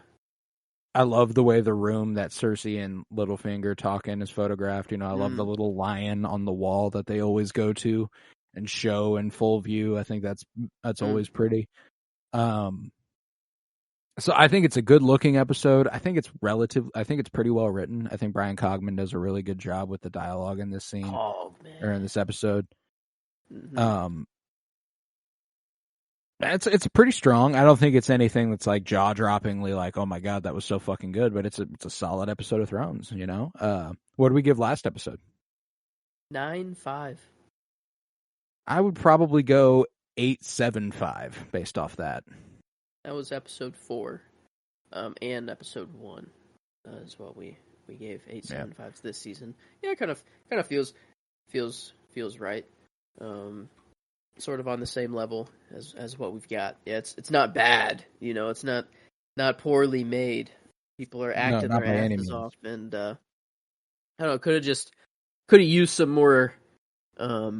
I love the way the room that Cersei and Littlefinger talk in is photographed. I love the little lion on the wall that they always go to and show in full view. I think that's always pretty. So I think it's a good looking episode. I think it's pretty well written. I think Brian Cogman does a really good job with the dialogue in this scene or in this episode. Mm-hmm. It's pretty strong. I don't think it's anything that's like jaw droppingly like, oh my god, that was so fucking good. But it's a solid episode of Thrones. What did we give last episode? 9.5. I would probably go 8.75 based off that. That was episode 4, and episode 1 is what we gave 8.75 this season. Yeah, it kind of feels right. Sort of on the same level as what we've got. Yeah, it's not bad. It's not poorly made. People are acting their asses off, and I don't know. Could have used some more. I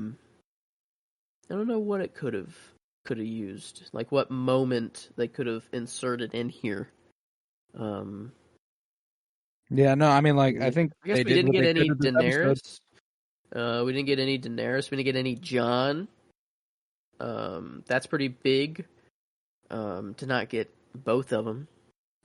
don't know what it could have used. Like what moment they could have inserted in here. Yeah, no, I mean, like I think we didn't get any Daenerys. We didn't get any Daenerys. We didn't get any Jon. That's pretty big. To not get both of them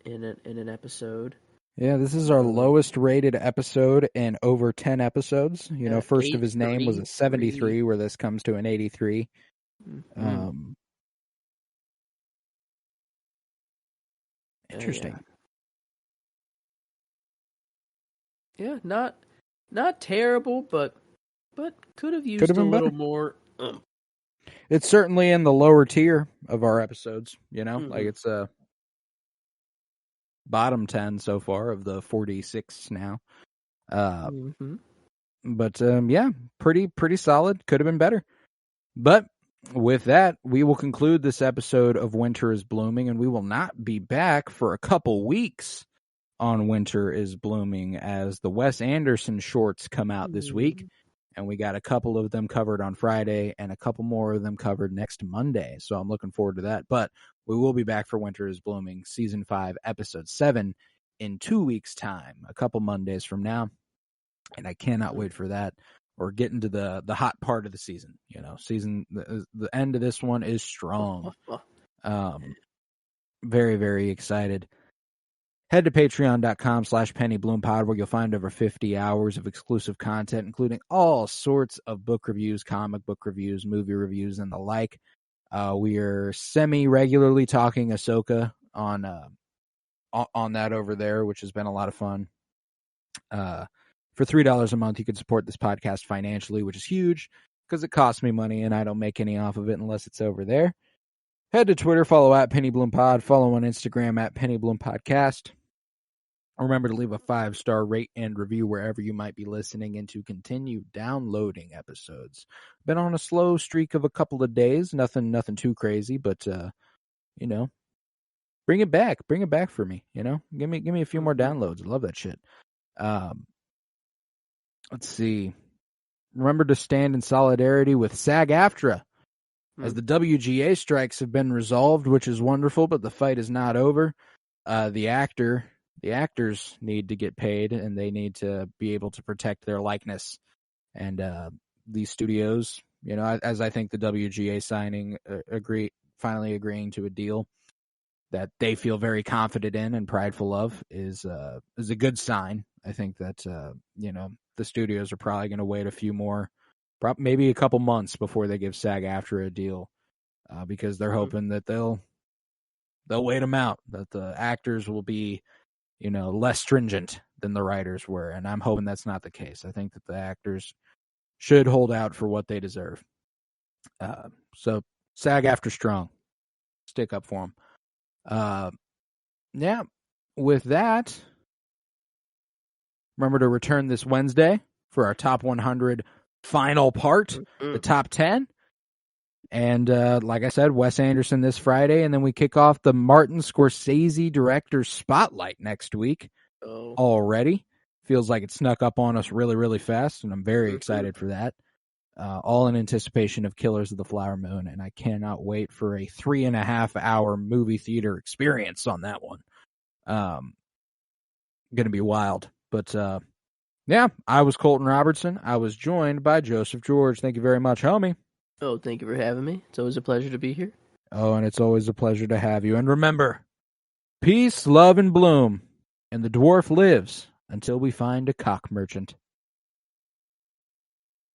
in an episode. Yeah, this is our lowest rated episode in over 10 episodes. First of his name was a 73, where this comes to an 83. Interesting. Yeah, not terrible, but could have used a little more. It's certainly in the lower tier of our episodes, like it's a bottom 10 so far of the 46 now. But yeah, pretty solid. Could have been better. But with that, we will conclude this episode of Winter is Blooming, and we will not be back for a couple weeks on Winter is Blooming as the Wes Anderson shorts come out this week. And we got a couple of them covered on Friday and a couple more of them covered next Monday. So I'm looking forward to that. But we will be back for Winter is Blooming, Season 5, Episode 7 in 2 weeks' time, a couple Mondays from now. And I cannot wait for that. Or get into the hot part of the season. The end of this one is strong. Very, very excited. Head to patreon.com/PennyBloomPod where you'll find over 50 hours of exclusive content, including all sorts of book reviews, comic book reviews, movie reviews, and the like. We are semi-regularly talking Ahsoka on that over there, which has been a lot of fun. For $3 a month, you can support this podcast financially, which is huge because it costs me money and I don't make any off of it unless it's over there. Head to Twitter, follow at PennyBloomPod, follow on Instagram at PennyBloomPodcast. Remember to leave a 5-star rate and review wherever you might be listening and to continue downloading episodes. Been on a slow streak of a couple of days, nothing too crazy, but bring it back for me, Give me a few more downloads. I love that shit. Let's see. Remember to stand in solidarity with SAG-AFTRA as the WGA strikes have been resolved, which is wonderful, but the fight is not over. The actors need to get paid, and they need to be able to protect their likeness. And these studios, as I think the WGA signing finally agreeing to a deal that they feel very confident in and prideful of is a good sign. I think that the studios are probably going to wait a few more, maybe a couple months before they give SAG-AFTRA a deal, because they're hoping that they'll wait them out, that the actors will be less stringent than the writers were, and I'm hoping that's not the case. I think that the actors should hold out for what they deserve. So SAG-AFTRA strong, stick up for them. Yeah. With that, remember to return this Wednesday for our top 100 final part, the top 10. And like I said, Wes Anderson this Friday, and then we kick off the Martin Scorsese Director's Spotlight next week. Already. Feels like it snuck up on us really, really fast, and I'm very excited for that. All in anticipation of Killers of the Flower Moon, and I cannot wait for a 3.5-hour movie theater experience on that one. Going to be wild. But yeah, I was Colton Robertson. I was joined by Joseph George. Thank you very much, homie. Oh, thank you for having me. It's always a pleasure to be here. Oh, and it's always a pleasure to have you. And remember, peace, love, and bloom. And the dwarf lives until we find a cock merchant.